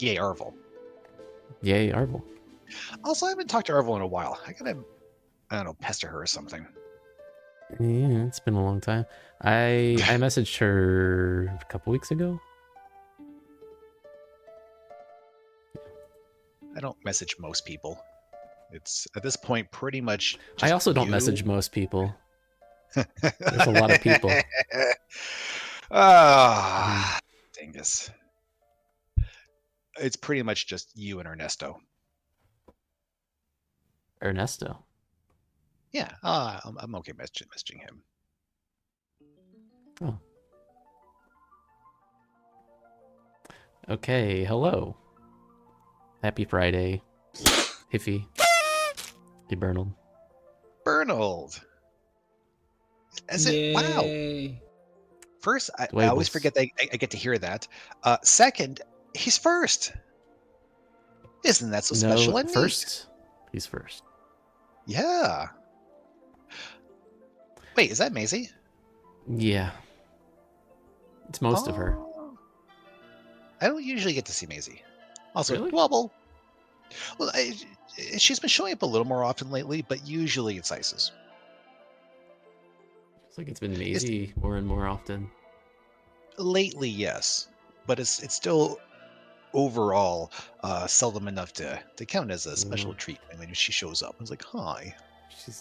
Yay, Arvel. Yay, Arvel. Also, I haven't talked to Arvel in a while. I gotta, I don't know, pester her or something. Yeah, it's been a long time. I messaged her a couple weeks ago. I don't message most people. It's at this point pretty much just I also don't you. message most people. There's a lot of people. Ah, dingus. It's pretty much just you and Ernesto. Ernesto. Yeah, I'm okay messaging him. Oh. Okay, hello. Happy Friday. Hiffy. Hey, Bernald. Bernald. Is it? Wow. First, I always forget that I get to hear that. Second, he's first. Isn't that so special and first? Neat? He's first. Yeah. Wait, is that Maisie? Yeah. It's most of her. I don't usually get to see Maisie. Also, really? Wobble. Well, she's been showing up a little more often lately, but usually it's Isis. It's like it's been Maisie more and more often. Lately, yes, but it's still overall seldom enough to count as a special treatment when she shows up. It's like, hi.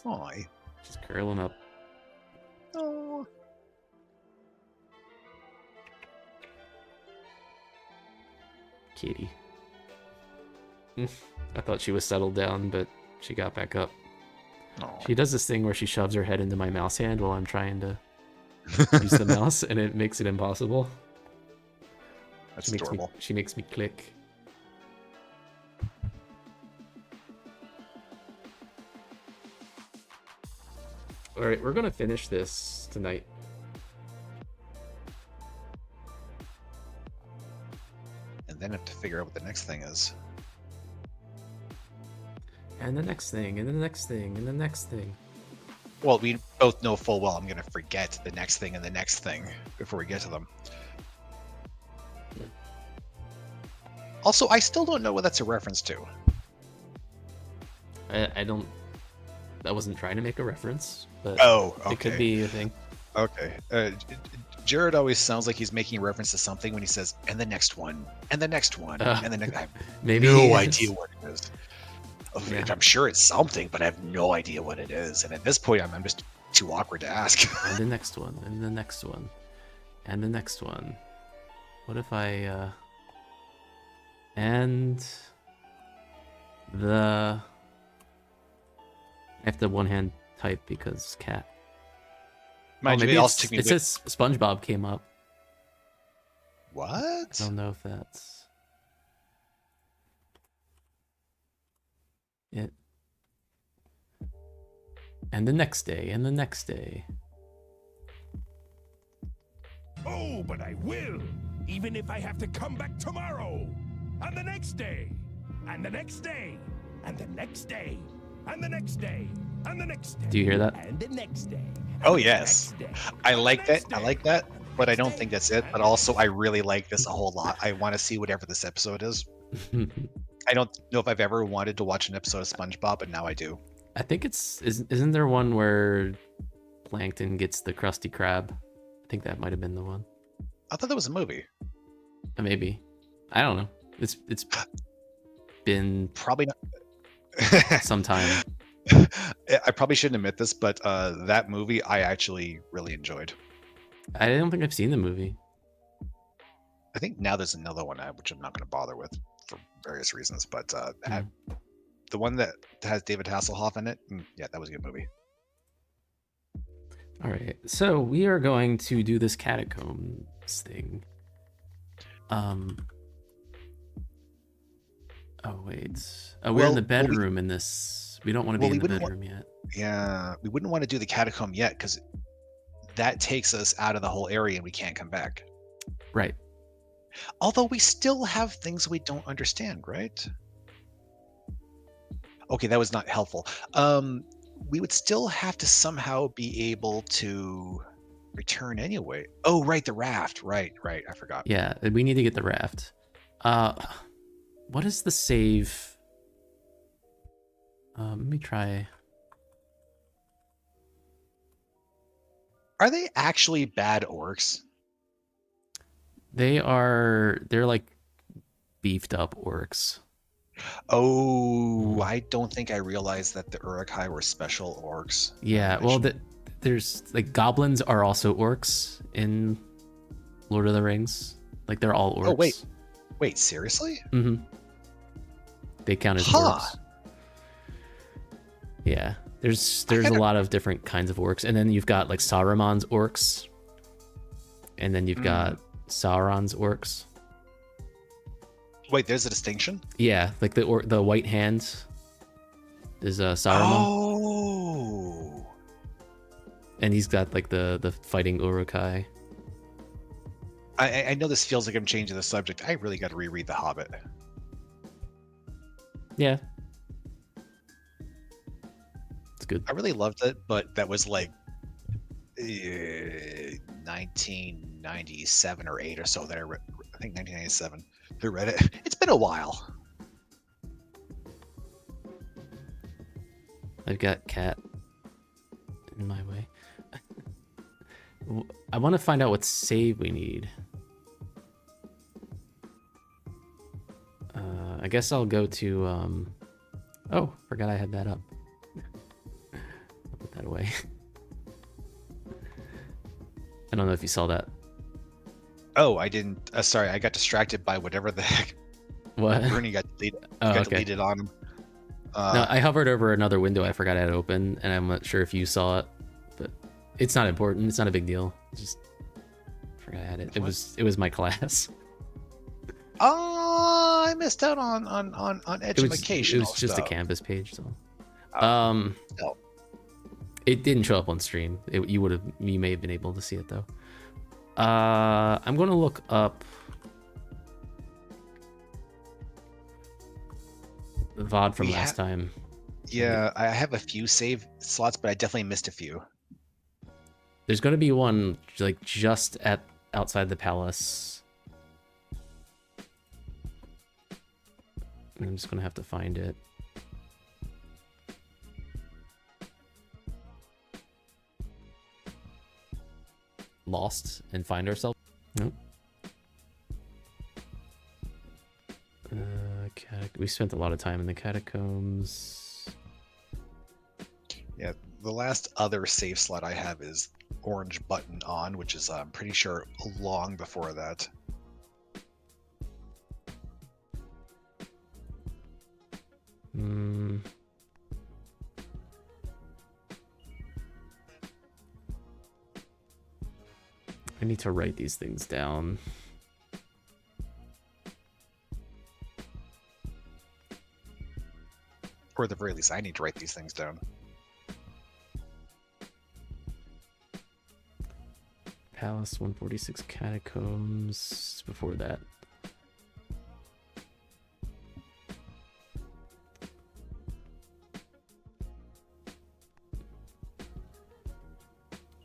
Hi. She's curling up. Oh. Kitty. I thought she was settled down, but she got back up. Aww. She does this thing where she shoves her head into my mouse hand while I'm trying to use the mouse, and it makes it impossible. That's adorable. She makes me click. All right, we're gonna finish this tonight. And then have to figure out what the next thing is. And the next thing, and the next thing, and the next thing. Well, we both know full well I'm going to forget the next thing and the next thing before we get to them. Also, I still don't know what that's a reference to. I don't... I wasn't trying to make a reference, but okay. It could be a thing. Okay. Jared always sounds like he's making a reference to something when he says, and the next one, and the next one, and the next... I have maybe no idea what it is. Yeah. I'm sure it's something, but I have no idea what it is. And at this point, I'm just too awkward to ask. And the next one, and the next one, and the next one. What if I, and the... I have to one-hand type because cat. Mind maybe you, it says SpongeBob came up. What? I don't know if that's it. And the next day, and the next day. Oh, but I will, even if I have to come back tomorrow, and the next day, and the next day, and the next day, and the next day, and the next day. Do you hear that? And the next day. Oh yes, I like that. I like that, but I don't think that's it. But also, I really like this a whole lot. I want to see whatever this episode is. I don't know if I've ever wanted to watch an episode of SpongeBob, but now I do. I think isn't there one where Plankton gets the Krusty Krab? I think that might have been the one. I thought that was a movie. Maybe. I don't know. It's been probably not some time. I probably shouldn't admit this, but that movie I actually really enjoyed. I don't think I've seen the movie. I think now there's another one which I'm not going to bother with for various reasons, but the one that has David Hasselhoff in it, yeah, that was a good movie. All right, so we are going to do this catacombs thing. Oh wait. We're in the bedroom in this. We don't want to be in the bedroom yet. Yeah, we wouldn't want to do the catacomb yet because that takes us out of the whole area and we can't come back. Right. Although we still have things we don't understand, right? Okay, that was not helpful. We would still have to somehow be able to return anyway. Oh, right, the raft. Right. I forgot. Yeah, we need to get the raft. what is the save? Let me try. Are they actually bad orcs? They're like beefed up orcs. Oh, I don't think I realized that the Uruk-hai were special orcs. Yeah, well, there's like goblins are also orcs in Lord of the Rings. Like they're all orcs. Oh wait, seriously? Mm-hmm. They count as orcs. Yeah, there's a lot of different kinds of orcs, and then you've got like Saruman's orcs, and then you've got Sauron's orcs. Wait, there's a distinction? Yeah, like the white hand is Saruman. Oh. And he's got like the fighting Uruk-hai. I know this feels like I'm changing the subject. I really got to reread The Hobbit. Yeah. It's good. I really loved it, but that was like 1997 or 8 or so that I read. I think 1997. I read it. It's been a while. I've got Cat in my way. I want to find out what save we need. I guess I'll go to... Oh, forgot I had that up. I'll put that away. I don't know if you saw that. Oh, I didn't. Sorry, I got distracted by whatever the heck. What? Bernie got deleted. Okay. Deleted on him. No, I hovered over another window I forgot I had open, and I'm not sure if you saw it, but it's not important. It's not a big deal. Just forgot I had it. It was my class. Oh, I missed out on educational It was just stuff. a Canvas page, so. No. It didn't show up on stream. You may have been able to see it though. I'm gonna look up the VOD from last time. Yeah, I have a few save slots, but I definitely missed a few. There's gonna be one like just outside the palace. I'm just gonna have to find it. Lost and find ourselves. Nope. We spent a lot of time in the catacombs. Yeah, the last other save slot I have is orange button on, which is I'm pretty sure long before that. I need to write these things down. Or at the very least, I need to write these things down. Palace 146 catacombs before that.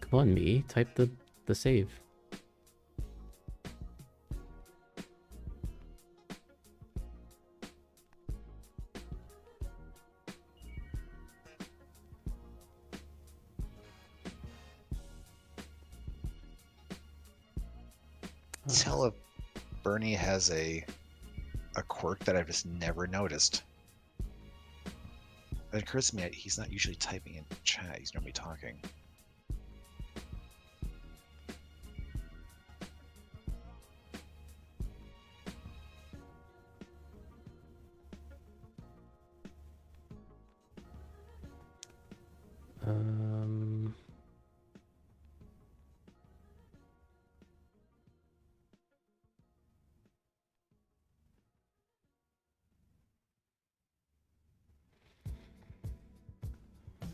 Come on, me. Type the save. Tell if Bernie has a quirk that I've just never noticed. It occurs to me he's not usually typing in chat. He's normally talking.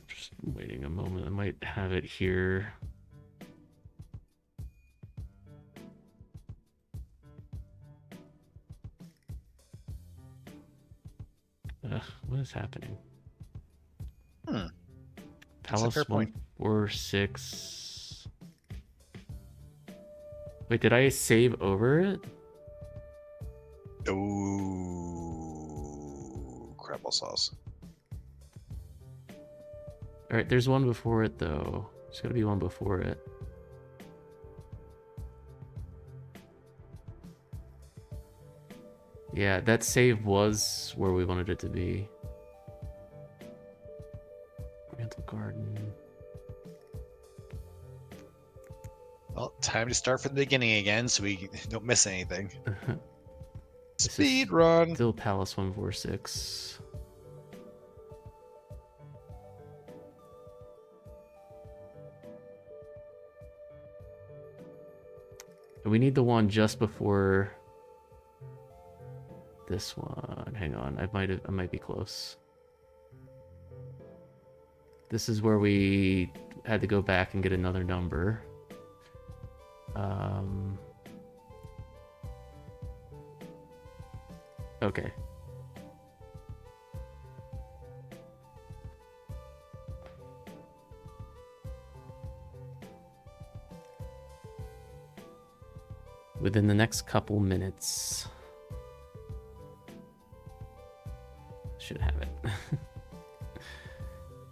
Just waiting a moment. I might have it here. What is happening? Palace 146. Wait, did I save over it? Oh. applesauce. All right, there's one before it though. There's gotta be one before it. Yeah, that save was where we wanted it to be. Oriental Garden. Well, time to start from the beginning again so we don't miss anything. Speed run. Still Palace 146. We need the one just before this one. Hang on, I might be close. This is where we had to go back and get another number. Okay. Within the next couple minutes. Should have it.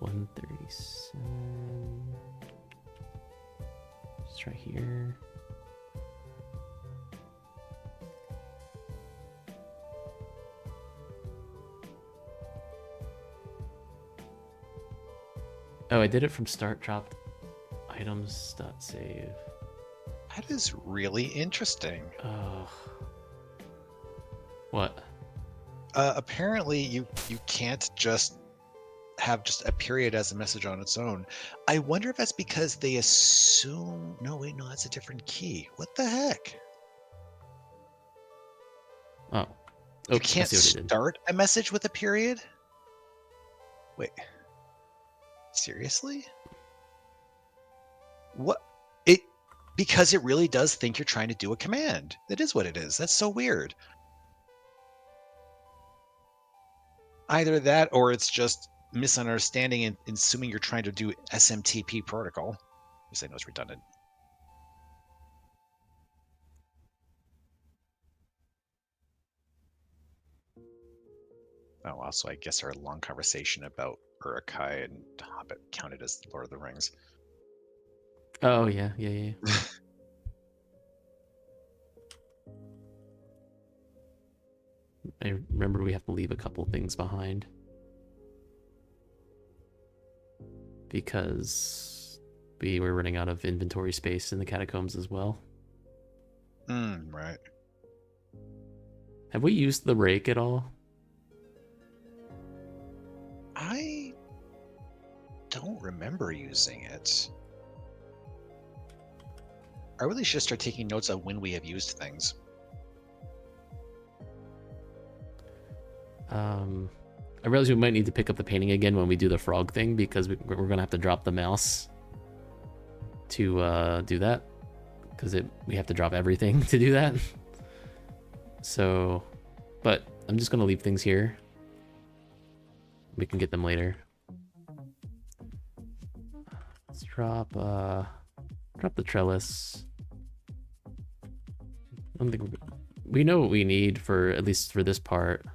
137. Let's try here. Oh, I did it from start dropped items.save. That is really interesting. Oh. What? Apparently you can't just have just a period as a message on its own. I wonder if that's because they assume... No, wait, no, that's a different key. What the heck? Oh. You can't start a message with a period? Wait. Seriously? What? Because it really does think you're trying to do a command. That is what it is. That's so weird. Either that or it's just misunderstanding and assuming you're trying to do SMTP protocol. Because I know it's redundant. Oh, also, I guess our long conversation about Uruk-hai and Hobbit counted as Lord of the Rings. Oh, yeah. I remember we have to leave a couple things behind. Because we were running out of inventory space in the catacombs as well. Right. Have we used the rake at all? I don't remember using it. I really should start taking notes of when we have used things. I realize we might need to pick up the painting again when we do the frog thing, because we're going to have to drop the mouse to do that. Because we have to drop everything to do that. So, but I'm just going to leave things here. We can get them later. Let's drop the trellis. I don't think we know what we need for, at least for this part.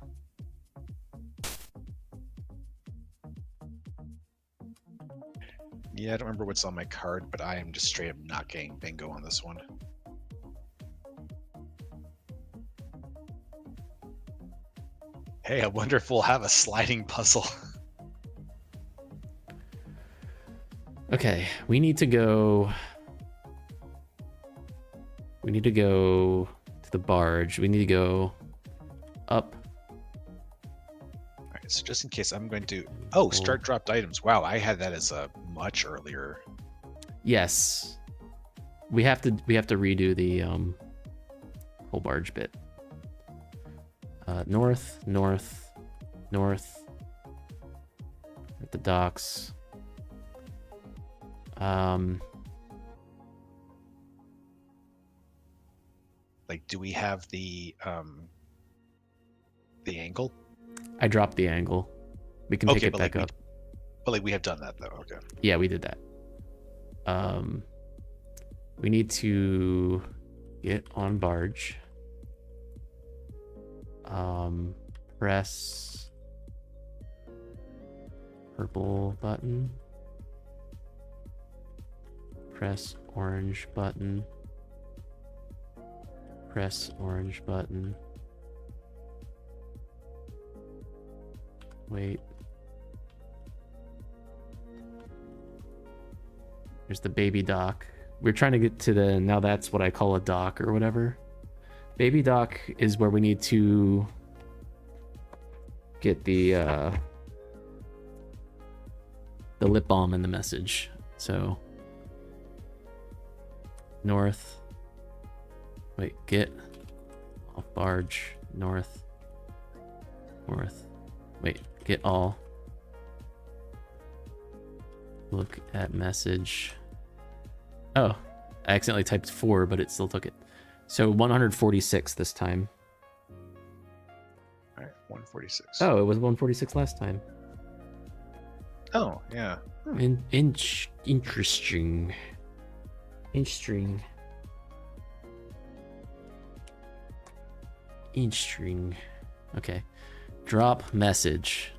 Yeah, I don't remember what's on my card, but I am just straight up not getting bingo on this one. Hey, I wonder if we'll have a sliding puzzle. Okay, we need to go to the barge. We need to go up. All right, so just in case, I'm going to... Oh, start dropped items. Wow, I had that as a much earlier. Yes. We have to redo the whole barge bit. North. At the docks. Like, do we have the angle? I dropped the angle. We can pick it back up. But like, we have done that though. Okay. Yeah, we did that. We need to get on barge. Press purple button. Press orange button. Press orange button. Wait. There's the baby dock. We're trying to get to the, now that's what I call a dock or whatever. Baby dock is where we need to get the lip balm in the message. So north. Wait, get off barge. North. North. Wait, get all. Look at message. Oh, I accidentally typed 4, but it still took it. So 146 this time. All right, 146. Oh, it was 146 last time. Oh, yeah. Interesting. Interesting. Interesting. Okay. Drop message.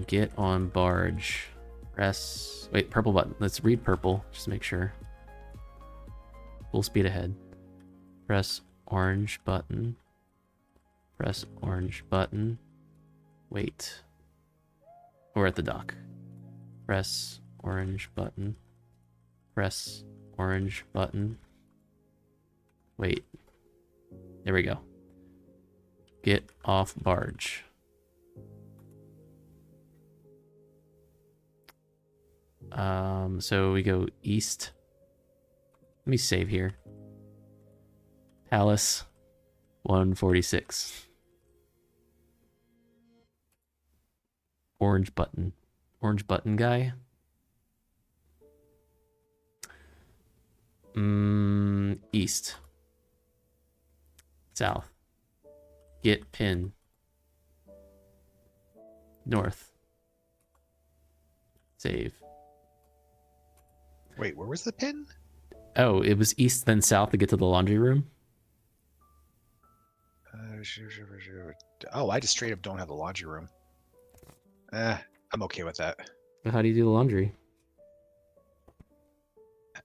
Get on barge. Press. Wait, purple button. Let's read purple. Just to make sure. Full speed ahead. Press orange button. Press orange button. Wait. We're at the dock. Press orange button. Press orange button. Wait. There we go. Get off barge. So we go east. Let me save here. Palace 146. Orange button. Orange button guy. East. South. Get pin. North. Save. Wait, where was the pin? Oh, it was east then south to get to the laundry room? Oh, I just straight up don't have the laundry room. I'm okay with that. How do you do the laundry?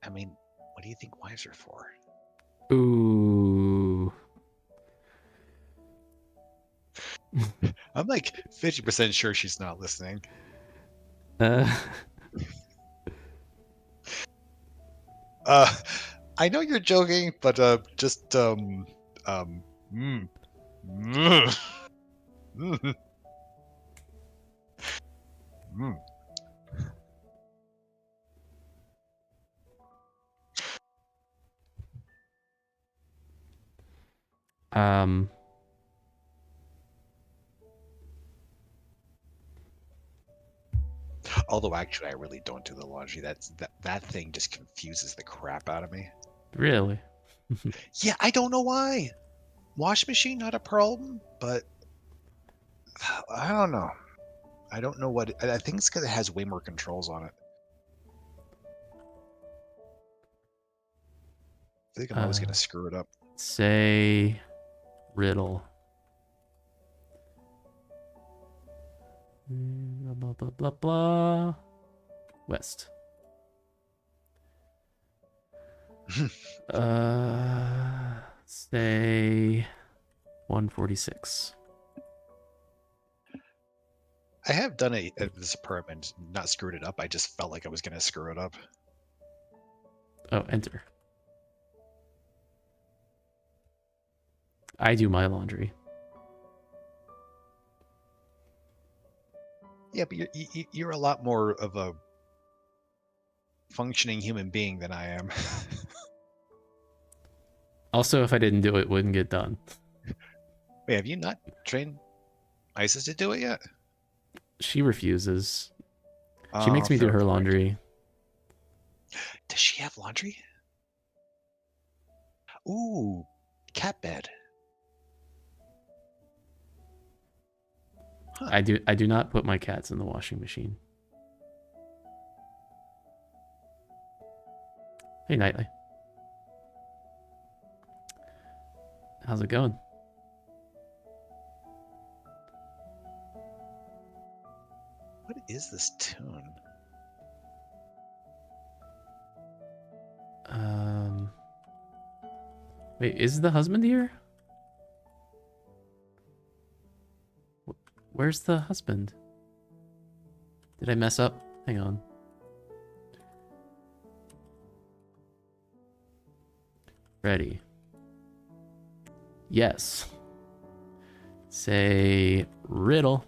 I mean, what do you think wives are for? Ooh. I'm like 50% sure she's not listening. I know you're joking, but just mm. Although actually, I really don't do the laundry. That thing just confuses the crap out of me. Really? Yeah, I don't know why. Wash machine, not a problem, but I don't know. I don't know what. I think it's because it has way more controls on it. I think I'm always gonna screw it up. Say riddle. Blah, blah, blah, blah, blah. West. Say 146. I have done it at this apartment, not screwed it up. I just felt like I was gonna screw it up. Oh, enter. I do my laundry. Yeah, but you're a lot more of a functioning human being than I am. Also, if I didn't do it, it wouldn't get done. Wait, have you not trained Isis to do it yet? She refuses. She makes me do her laundry. Does she have laundry? Ooh, cat bed. Huh. I do not put my cats in the washing machine. Hey, Nightly. How's it going? What is this tune? Wait, is the husband here? Where's the husband? Did I mess up? Hang on. Ready. Yes. Say riddle.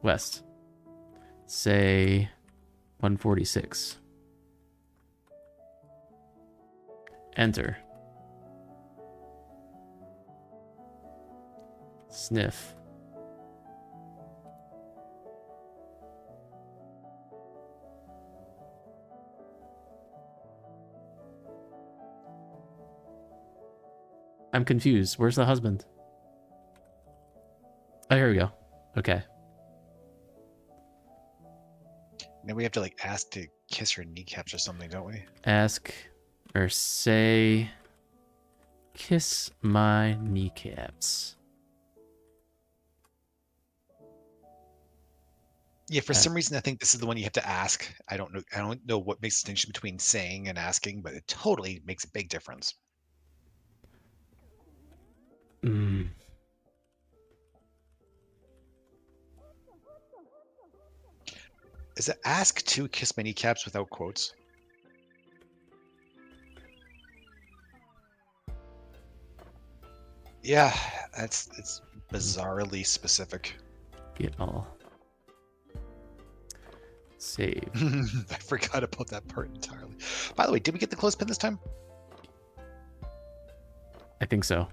West. Say 146. Enter. Sniff. I'm confused. Where's the husband? Oh, here we go. Okay. Now we have to like ask to kiss her kneecaps or something, don't we? Ask or say, kiss my kneecaps. Yeah, for some reason I think this is the one you have to ask. I don't know what makes the distinction between saying and asking, but it totally makes a big difference. Mm. Is it ask to kiss my kneecaps without quotes? Yeah, it's bizarrely specific. Get all. Save. I forgot about that part entirely. By the way, did we get the clothespin this time? I think so.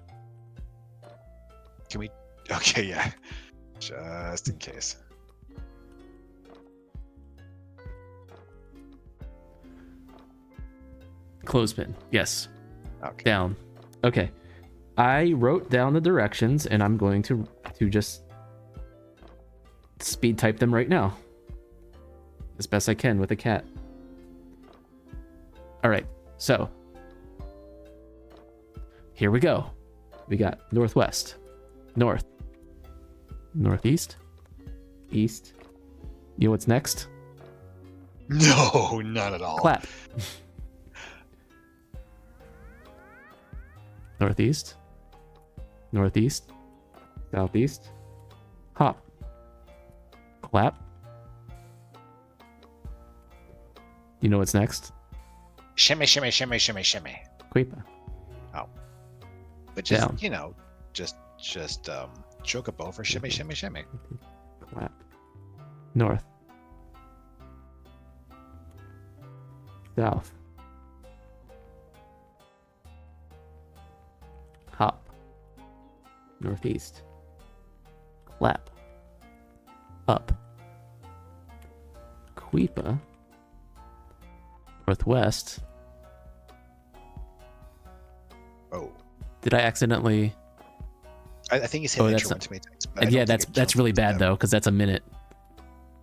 Can we? Okay, yeah. Just in case. Clothespin. Yes. Okay. Down. Okay. I wrote down the directions and I'm going to just speed type them right now. As best I can with a cat. All right. So here we go. We got northwest, north, northeast, east. You know what's next? No, not at all. Clap. Northeast, northeast, southeast, hop, clap. You know what's next? Shimmy, shimmy, shimmy, shimmy, shimmy. Quipa. Oh. Which is, Down. you know, just chocobo for shimmy, shimmy, shimmy. Clap. North. South. Hop. Northeast. Clap. Up. Quipa. Northwest. Oh. Did I accidentally? I think he's hit enter one too many times. But I Yeah, don't think that's it really jumps bad though, because that's a minute.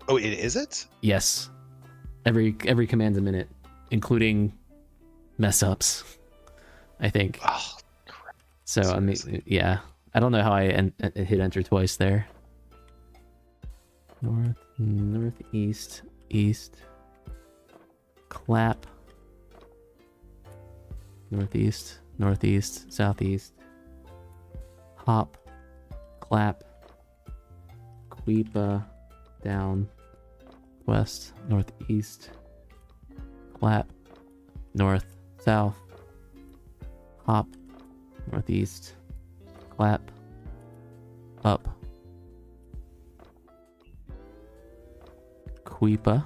Oh, is it? Yes. Every command's a minute, including mess ups, I think. Oh, crap. So Seriously. I mean, yeah, I don't know how I hit enter twice there. North, northeast, east, clap. Northeast, northeast, southeast, hop, clap, Quipa, down, west, northeast, clap, north, south, hop, northeast, clap, up, Quipa,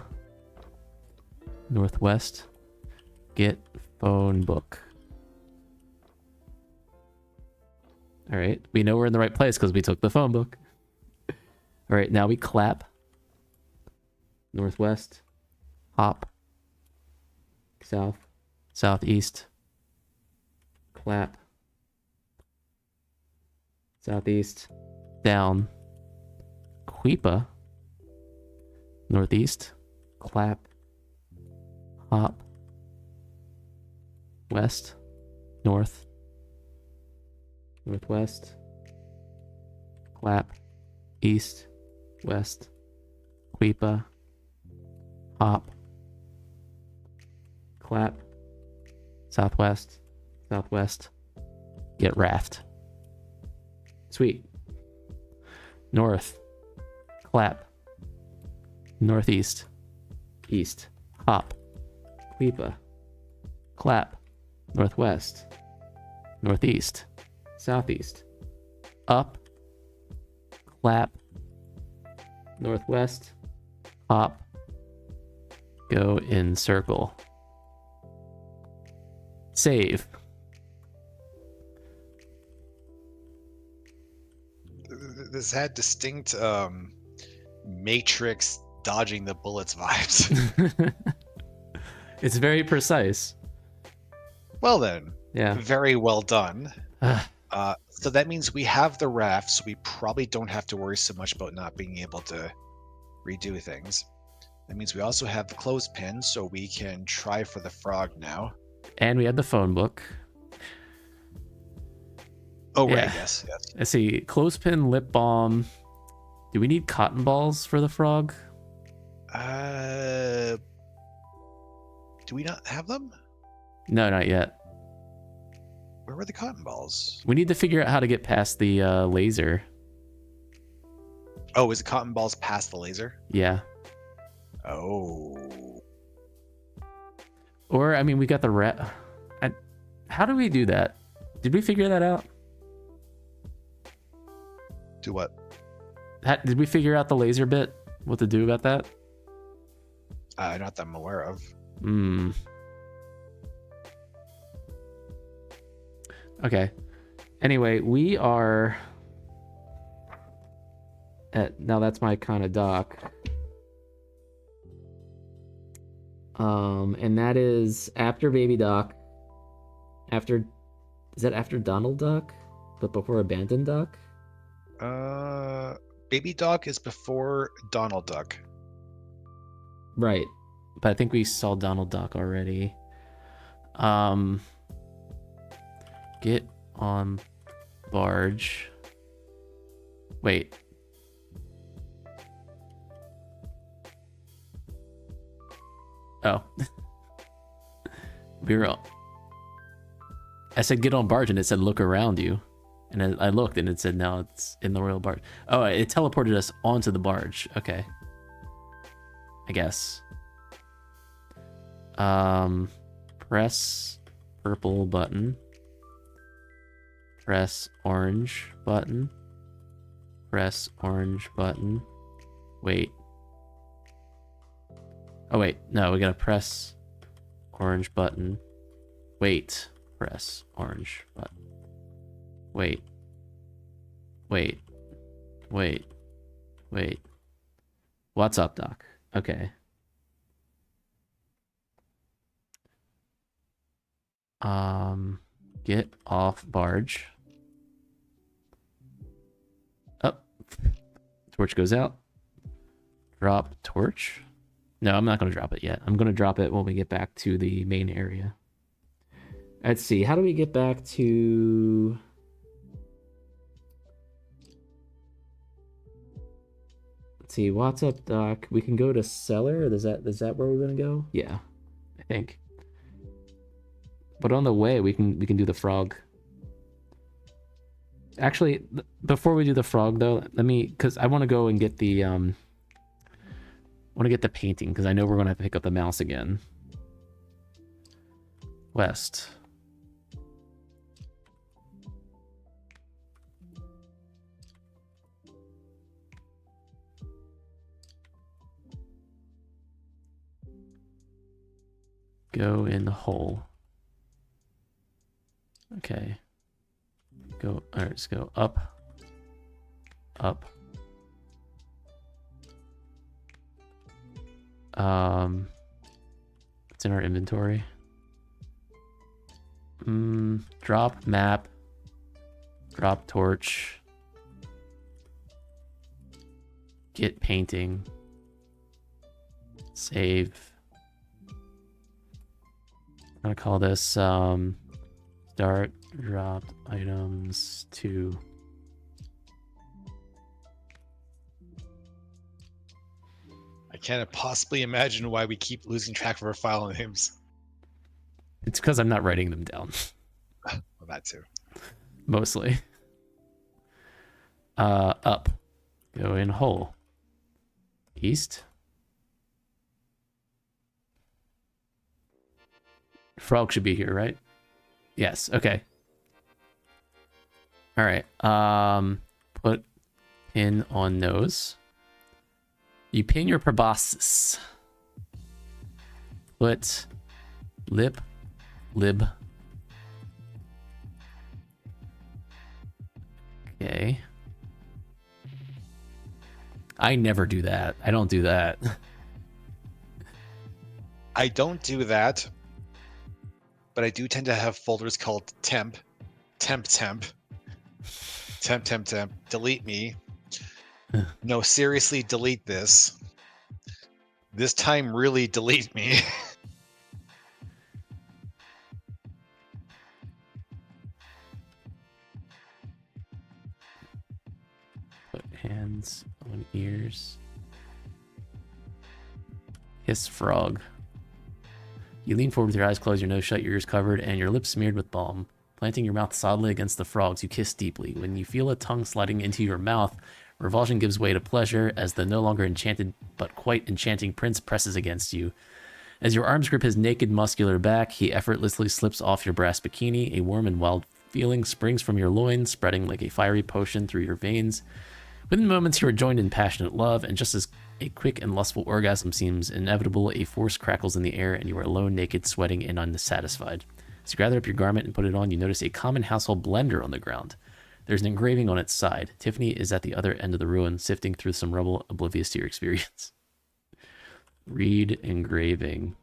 northwest, get phone book. All right, we know we're in the right place because we took the phone book. All right, now we clap. Northwest, hop, south, southeast, clap, southeast, down, Quipa, northeast, clap, hop, west, north, northwest, clap, east, west, Quipa, hop, clap, southwest, southwest, get raft. Sweet. North, clap, northeast, east, hop, Quipa, clap, northwest, northeast, southeast, up, clap, northwest, hop, go in circle. Save. This had distinct Matrix dodging the bullets vibes. It's very precise. Well then, yeah, very well done. So that means we have the raft, so we probably don't have to worry so much about not being able to redo things. That means we also have the clothespin, so we can try for the frog now. And we had the phone book. Oh, yeah. Right, yes. Let's see, clothespin, lip balm. Do we need cotton balls for the frog? Do we not have them? No, not yet. Where were the cotton balls? We need to figure out how to get past the laser. Oh, is the cotton balls past the laser? Yeah. Oh. Or, I mean, we got the how do we do that? Did we figure that out? Do what? Did we figure out the laser bit? What to do about that? Not that I'm aware of. Okay. Anyway, we are at, now that's my kind of dock. And that is after Baby Doc. Is that after Donald Duck? But before Abandoned Duck? Baby Doc is before Donald Duck. Right. But I think we saw Donald Duck already. Get on barge. Wait. Oh. I said get on barge and it said look around you. And I looked and it said now it's in the royal barge. Oh, it teleported us onto the barge. Okay. I guess. Press purple button. Press orange button. Press orange button. Wait. Oh, wait. No, we gotta press orange button. Wait. Press orange button. Wait. Wait. Wait. Wait. What's up, Doc? Okay. Get off barge. Up. Torch goes out. Drop torch. No, I'm not going to drop it yet. I'm going to drop it when we get back to the main area. Let's see. How do we get back to... Let's see. What's up, Doc? We can go to cellar. Is that where we're going to go? Yeah, I think. But on the way, we can do the frog. Actually, before we do the frog, though, because I want to go and get the painting, because I know we're going to have to pick up the mouse again. West. Go in the hole. Okay. Go. All right, let's go up. Up. It's in our inventory. Drop map. Drop torch. Get painting. Save. I'm gonna call this Start dropped items to... I can't possibly imagine why we keep losing track of our file names. It's because I'm not writing them down. Well, that too. Mostly. Up. Go in hole. East. Frog should be here, right? Yes, okay. Alright. Put pin on nose. You pin your proboscis. Put lip, lib. Okay. I never do that. I don't do that. I don't do that, but I do tend to have folders called temp, temp, temp, temp, temp, temp, delete me. No, seriously, delete this. This time, really delete me. Put hands on ears. Hiss frog. You lean forward with your eyes closed, your nose shut, your ears covered, and your lips smeared with balm. Planting your mouth solidly against the frogs, you kiss deeply. When you feel a tongue sliding into your mouth, revulsion gives way to pleasure as the no longer enchanted but quite enchanting prince presses against you. As your arms grip his naked, muscular back, he effortlessly slips off your brass bikini. A warm and wild feeling springs from your loins, spreading like a fiery potion through your veins. Within moments, you are joined in passionate love, and just as a quick and lustful orgasm seems inevitable, a force crackles in the air, and you are alone, naked, sweating, and unsatisfied. As you gather up your garment and put it on, you notice a common household blender on the ground. There's an engraving on its side. Tiffany is at the other end of the ruin, sifting through some rubble, oblivious to your experience. Read engraving.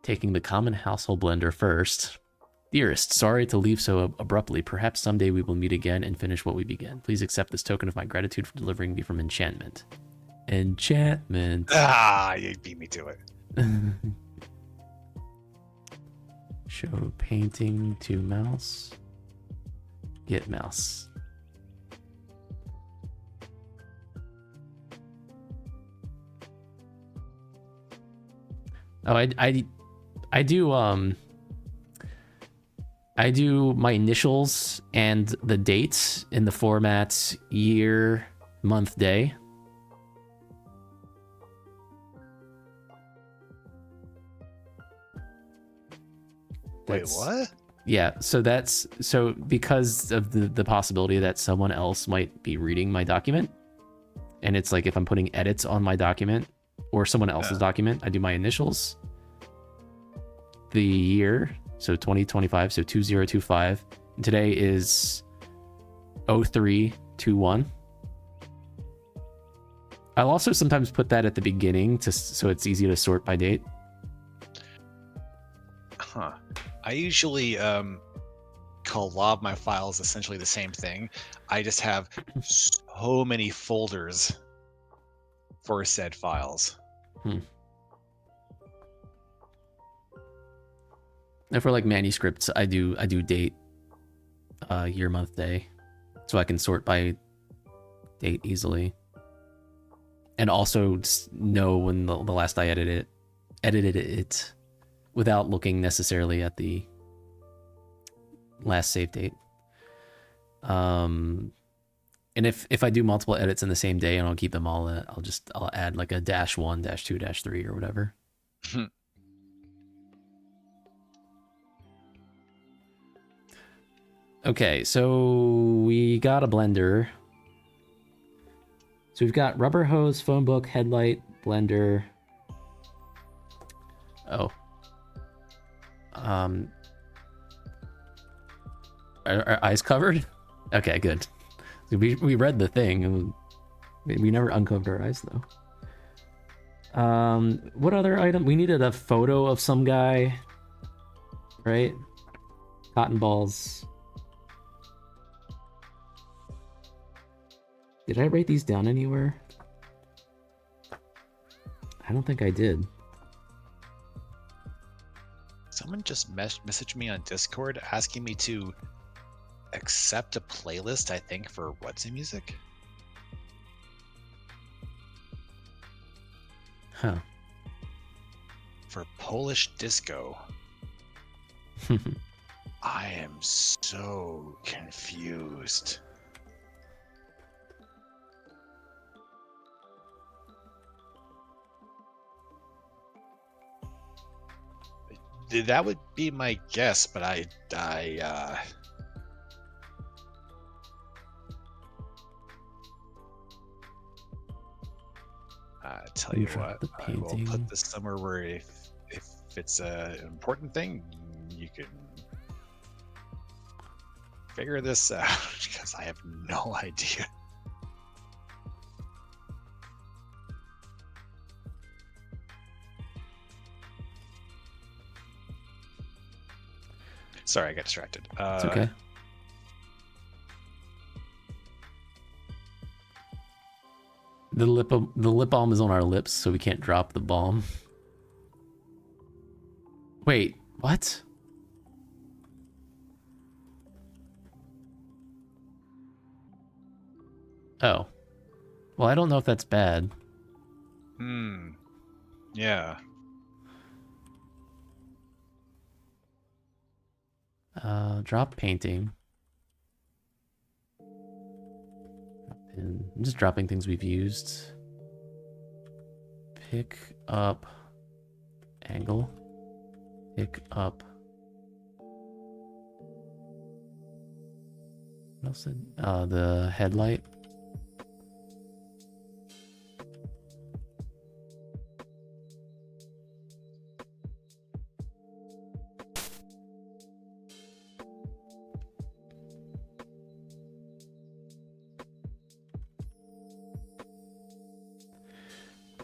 Taking the common household blender first. Dearest, sorry to leave so abruptly. Perhaps someday we will meet again and finish what we began. Please accept this token of my gratitude for delivering me from enchantment. Enchantment. Ah, you beat me to it. Show painting to mouse. Get mouse. Oh, I do my initials and the dates in the format year, month, day. Wait, what? Yeah, so because of the possibility that someone else might be reading my document, and it's like if I'm putting edits on my document or someone else's document, I do my initials, the year, so 2025, so 2025. And today is 0321. I'll also sometimes put that at the beginning so it's easy to sort by date. Huh. I usually call a lot of my files essentially the same thing. I just have so many folders for said files. And for like manuscripts, I do date, year, month, day, so I can sort by date easily, and also know when the last I edited it without looking necessarily at the last save date. And if I do multiple edits in the same day and I'll keep them all, I'll add like a -1, -2, -3 or whatever. Okay, so we got a blender. So we've got rubber hose, phone book, headlight, blender. Oh. Are eyes covered? Okay, good. We read the thing. We never uncovered our eyes though. What other item? We needed a photo of some guy, right? Cotton balls. Did I write these down anywhere? I don't think I did. someone just messaged me on Discord asking me to accept a playlist, I think, for what's in music? Huh. For Polish disco. I am so confused. That would be my guess, but I tell you what, I will put this somewhere where if it's an important thing, you can figure this out, because I have no idea. Sorry, I got distracted. It's okay. The lip balm is on our lips, so we can't drop the balm. Wait, what? Oh. Well, I don't know if that's bad. Yeah. Drop painting. And I'm just dropping things we've used. Pick up angle. Pick up. What else did? The headlight.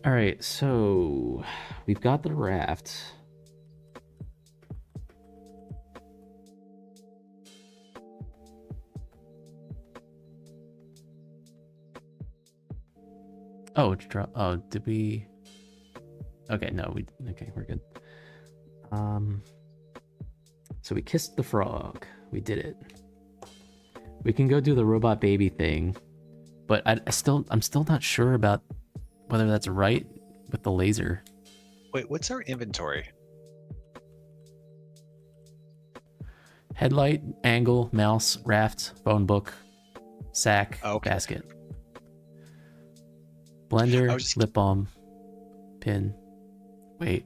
All right, so we've got the raft. Oh, did we? Okay, no, okay, we're good. So we kissed the frog. We did it. We can go do the robot baby thing, but I'm still not sure about whether that's right with the laser. Wait, what's our inventory? Headlight, angle, mouse, raft, phone book, sack, basket. Blender, lip balm, pin. Wait.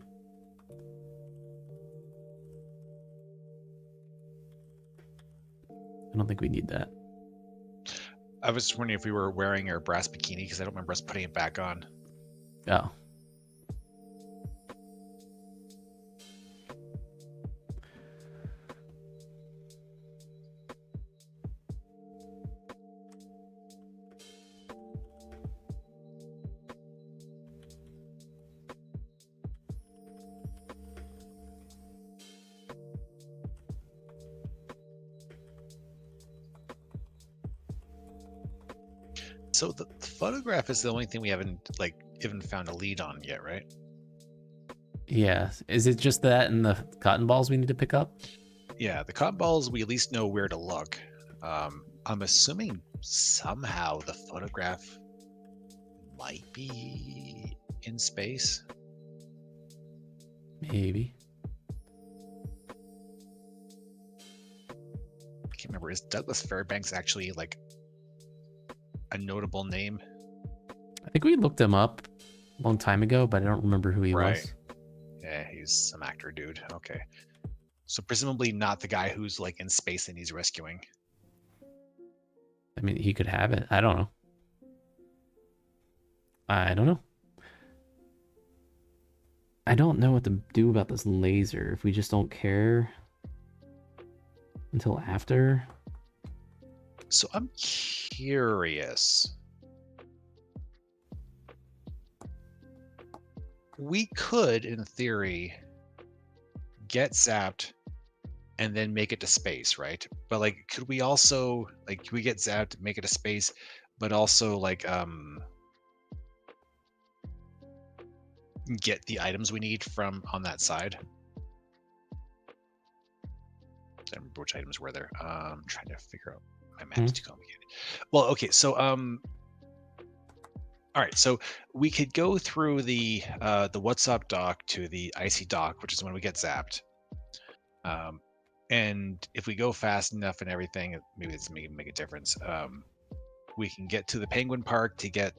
I don't think we need that. I was just wondering if we were wearing our brass bikini, because I don't remember us putting it back on. Oh. So the photograph is the only thing we haven't even found a lead on yet, right? Yeah. Is it just that and the cotton balls we need to pick up? Yeah, the cotton balls, we at least know where to look. I'm assuming somehow the photograph might be in space. Maybe. I can't remember. Is Douglas Fairbanks actually like a notable name? I think we looked him up a long time ago, but I don't remember who he was. Yeah, he's some actor dude. Okay. So presumably not the guy who's like in space and he's rescuing. I mean, he could have it. I don't know. I don't know what to do about this laser. If we just don't care until after. So I'm curious. We could, in theory, get zapped and then make it to space, right? But like, could we also could we get zapped, make it to space, but also get the items we need from on that side? don't remember which items were there. Trying to figure out. My map is too complicated. Well, okay, so all right, so we could go through the What's Up dock to the Icy dock, which is when we get zapped. And if we go fast enough and everything, maybe it's make a difference. We can get to the Penguin Park to get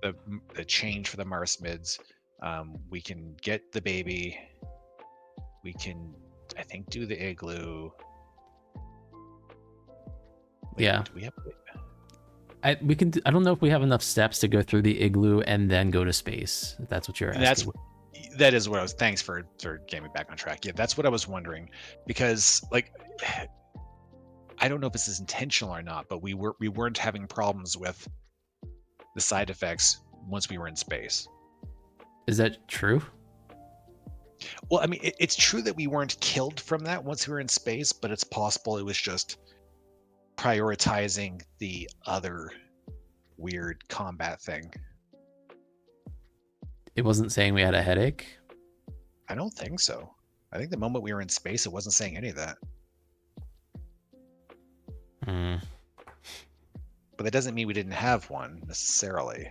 the change for the Marsmids. We can get the baby. We can, I think, do the igloo. Wait, yeah. Do we have? We can. I don't know if we have enough steps to go through the igloo and then go to space. If that's what you're asking. That is what I was. Thanks for getting me back on track. Yeah, that's what I was wondering, because like, I don't know if this is intentional or not, but we weren't having problems with the side effects once we were in space. Is that true? Well, I mean, it's true that we weren't killed from that once we were in space, but it's possible it was just prioritizing the other weird combat thing. It wasn't saying we had a headache? I don't think so. I think the moment we were in space, it wasn't saying any of that. But that doesn't mean we didn't have one necessarily.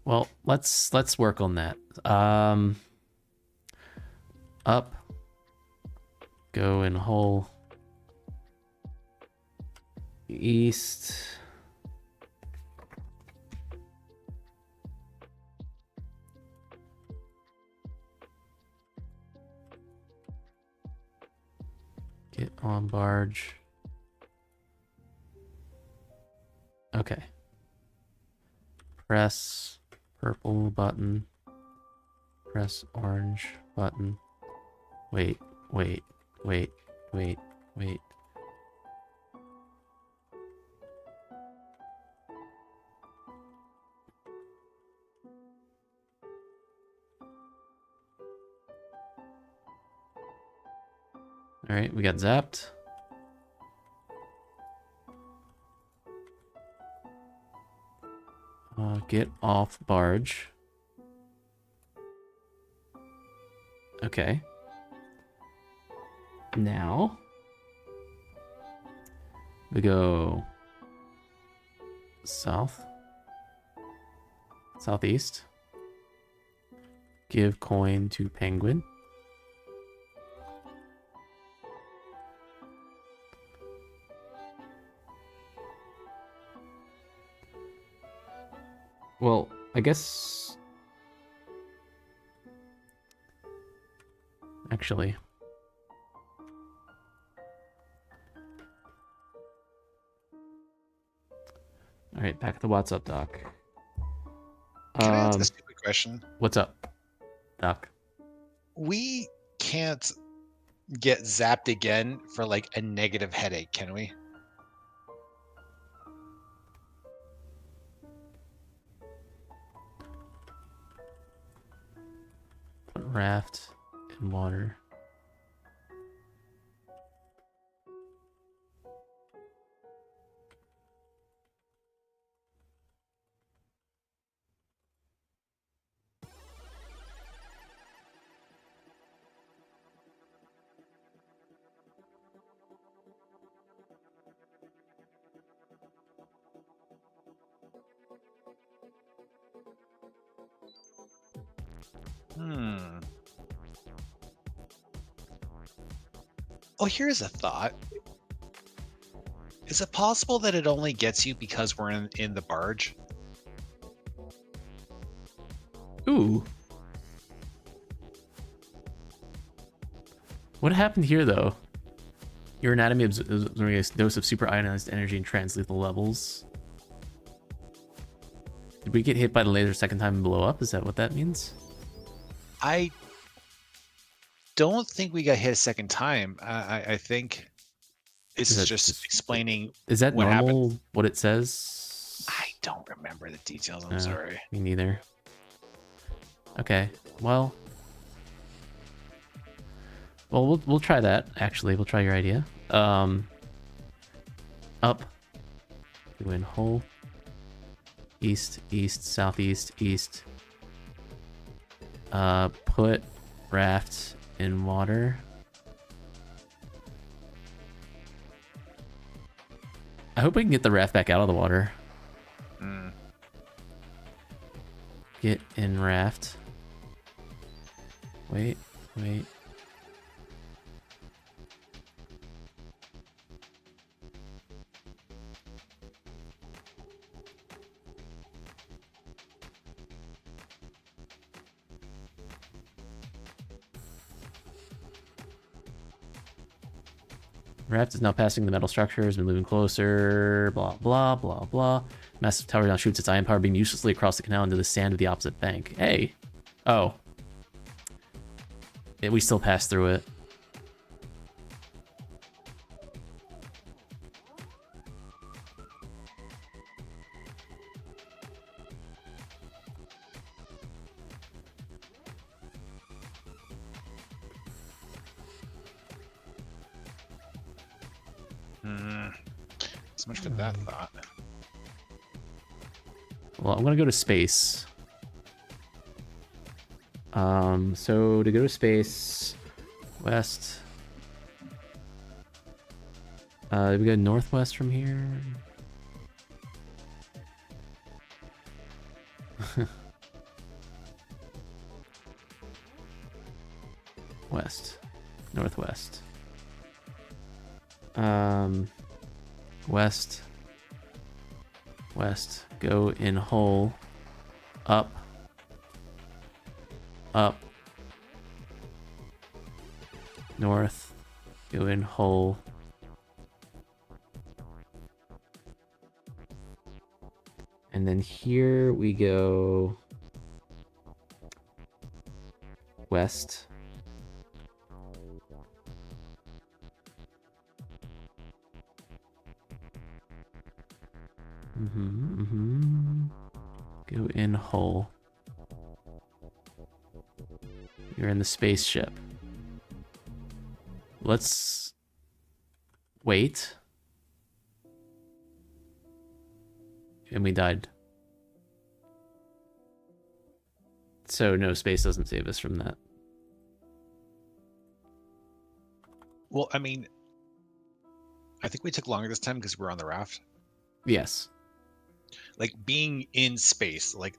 Well, let's work on that. Up. Go in hole. East. Get on barge. Okay. Press purple button. Press orange button. Wait. All right, we got zapped. Get off barge. Okay. Now we go south, southeast. Give coin to Penguin. Well, I guess actually all right, back at the What's Up doc. Can I ask a stupid question? What's up, Doc? We can't get zapped again for like a negative headache, can we? Put raft in water. Oh, here's a thought. Is it possible that it only gets you because we're in the barge? Ooh. What happened here, though? Your anatomy absorbing a dose of super ionized energy and translethal levels. Did we get hit by the laser second time and blow up? Is that what that means? I don't think we got hit a second time. I think it's just explaining. Is that what normal? happened. What it says? I don't remember the details. I'm sorry. Me neither. Okay. Well, we'll try that. Actually, we'll try your idea. Up. Go in hole. East, southeast, east. Put raft in water. I hope we can get the raft back out of the water. Get in raft. Wait. Raft is now passing the metal structure, has been moving closer, blah, blah, blah, blah. Massive tower now shoots its ion power beam uselessly across the canal into the sand of the opposite bank. Hey. Oh. We still pass through it. So much for that thought. Well, I'm gonna go to space. So to go to space, west. We go northwest from here. West, northwest. West, west. Go in hole. Up. Up. North. Go in hole. And then here we go west. Go in hole. You're in the spaceship. Let's wait. And we died. So no, space doesn't save us from that. Well, I mean, I think we took longer this time because we were on the raft. Yes. Like being in space, like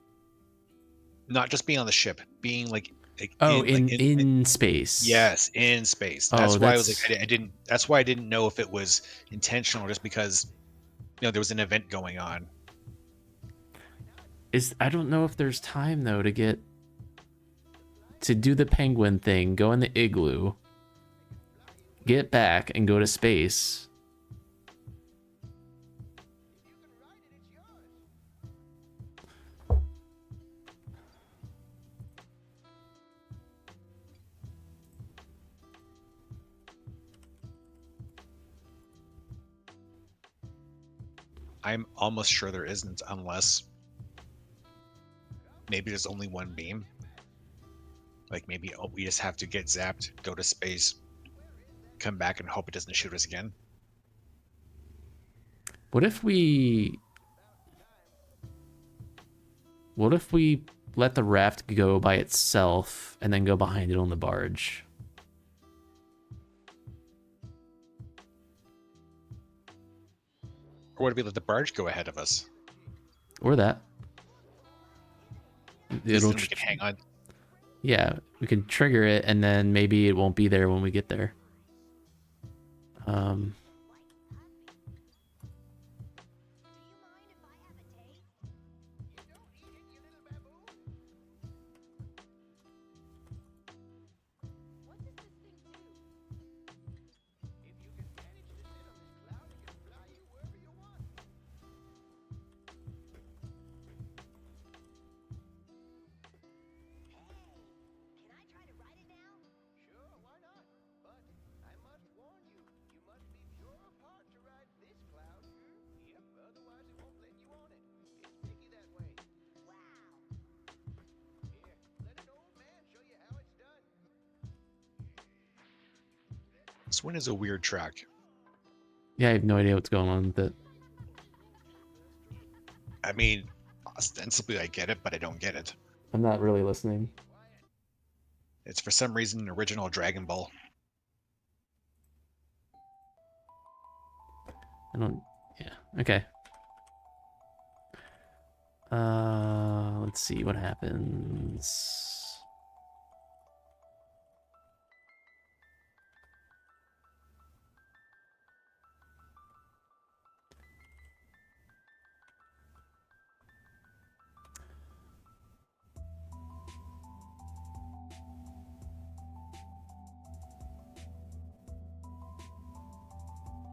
not just being on the ship, being like in space. Yes, in space. That's why I was like, I didn't. That's why I didn't know if it was intentional, or just because there was an event going on. I don't know if there's time though to do the penguin thing, go in the igloo, get back, and go to space. I'm almost sure there isn't, unless maybe there's only one beam. Like maybe we just have to get zapped, go to space, come back, and hope it doesn't shoot us again. What if we let the raft go by itself and then go behind it on the barge? Or would we let the barge go ahead of us? Or that. We can hang on. Yeah, we can trigger it, and then maybe it won't be there when we get there. This one is a weird track. Yeah, I have no idea what's going on with it. I mean, ostensibly I get it, but I don't get it. I'm not really listening. It's for some reason an original Dragon Ball. I don't. Yeah. Okay. Let's see what happens.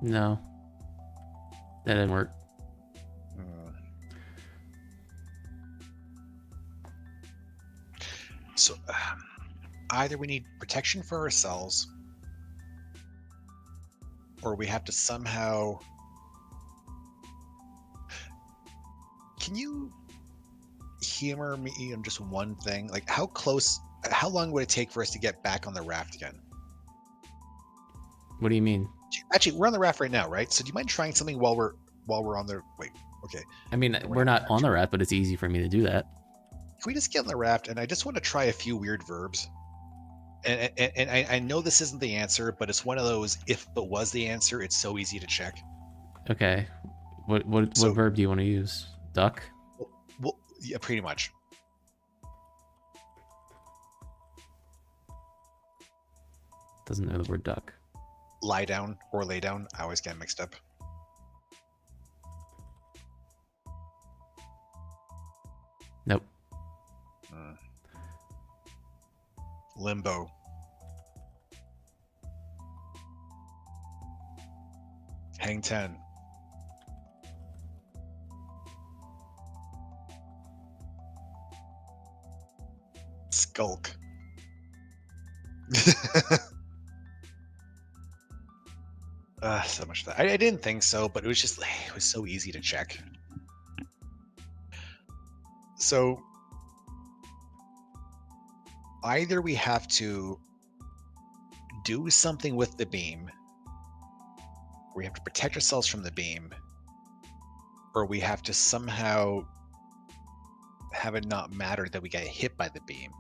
No, that didn't work. So either we need protection for ourselves, or we have to somehow... Can you humor me on just one thing? Like, how long would it take for us to get back on the raft again? What do you mean? Actually, we're on the raft right now, right? So do you mind trying something while we're on the... Wait, okay. I mean, we're not on the raft, but it's easy for me to do that. Can we just get on the raft? And I just want to try a few weird verbs. And I know this isn't the answer, but it's one of those, if it was the answer, it's so easy to check. Okay. What verb do you want to use? Duck? Well, yeah, pretty much. Doesn't know the word duck. Lie down or lay down. I always get mixed up. Nope. Limbo. Hang 10. Skulk. So much of that. I didn't think so, but it was just, it was so easy to check. So either we have to do something with the beam, or we have to protect ourselves from the beam, or we have to somehow have it not matter that we get hit by the beam.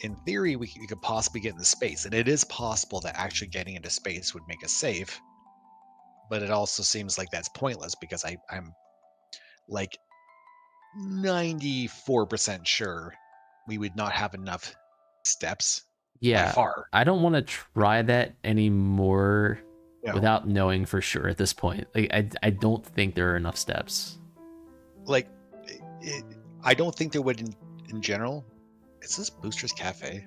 In theory, we could possibly get into space, and it is possible that actually getting into space would make us safe, but it also seems like that's pointless because I'm like 94% sure we would not have enough steps. Yeah, by far. I don't want to try that anymore without knowing for sure at this point. Like, I don't think there are enough steps. Like, I don't think there would in general. Is this Booster's Cafe?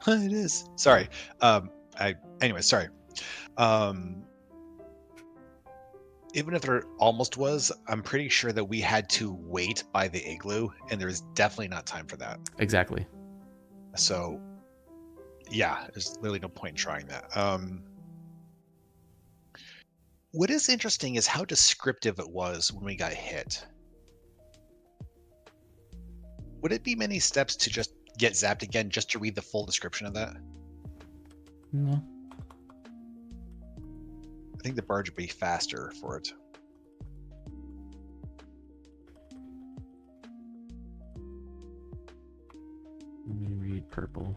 It is. Sorry. Anyway, sorry. Even if there almost was, I'm pretty sure that we had to wait by the igloo, and there's definitely not time for that. Exactly. So, yeah, there's literally no point in trying that. What is interesting is how descriptive it was when we got hit. Would it be many steps to just get zapped again just to read the full description of that? No. I think the barge would be faster for it. Let me read purple.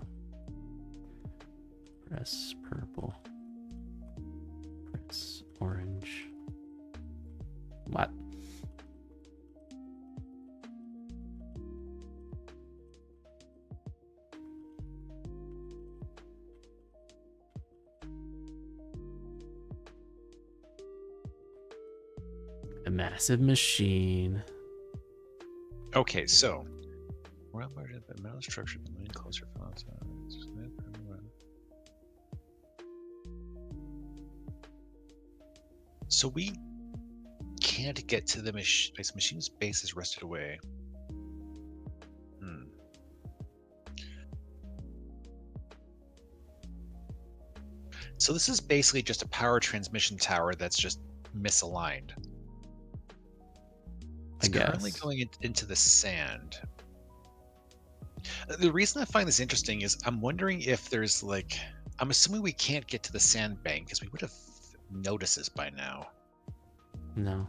Press purple. Press orange. What? A massive machine. Okay, so the metal structure the main closer. So we can't get to the machine. The machine's base is rusted away. So this is basically just a power transmission tower that's just misaligned. It's currently going into the sand. The reason I find this interesting is I'm wondering if there's like, I'm assuming we can't get to the sandbank because we would have noticed this by now. No.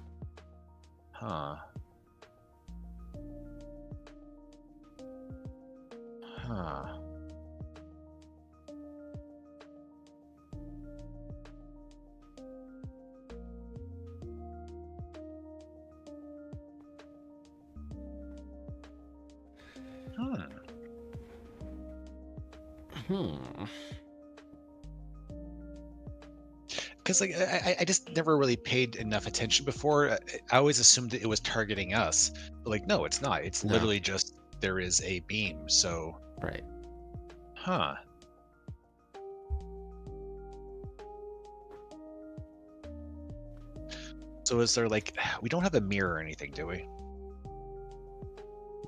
Huh. Huh. Because like I just never really paid enough attention before. I always assumed that it was targeting us. But like, no, it's not. It's literally just there is a beam. So right. Huh. So is there like we don't have a mirror or anything, do we?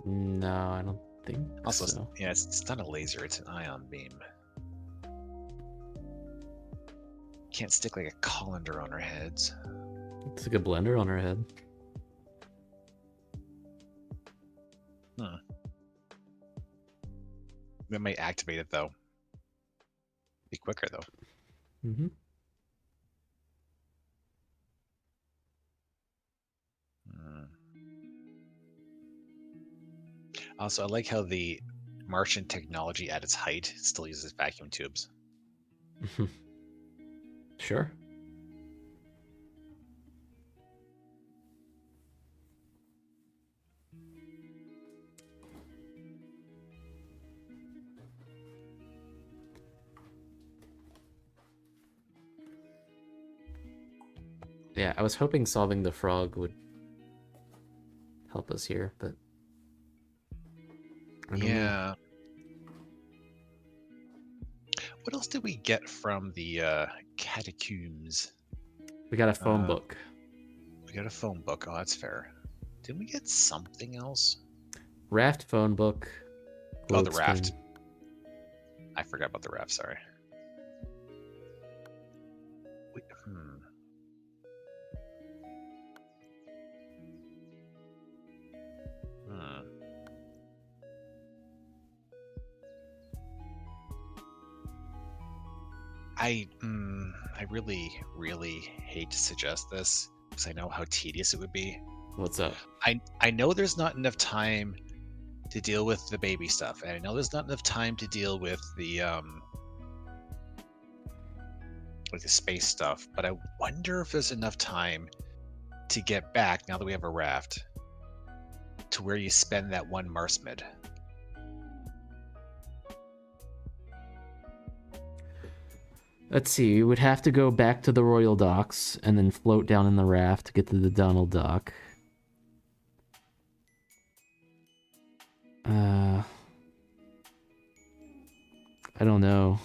No, I don't think Also, so. yeah, it's not a laser, it's an ion beam. Can't stick like a colander on our heads. It's like a blender on our head. We might activate it though. Be quicker though. Mm-hmm. Also, I like how the Martian technology at its height still uses vacuum tubes. Sure. Yeah, I was hoping solving the frog would help us here, but I don't know. What else did we get from the catacombs? We got a phone book. We got a phone book. Oh, that's fair. Didn't we get something else? Raft phone book. Oh, the raft. I forgot about the raft, sorry. I really, really hate to suggest this because I know how tedious it would be. What's up? I know there's not enough time to deal with the baby stuff, and I know there's not enough time to deal with the like the space stuff, but I wonder if there's enough time to get back now that we have a raft to where you spend that one Marsmid. Let's see, we would have to go back to the Royal Docks and then float down in the raft to get to the Donald Dock. I don't know.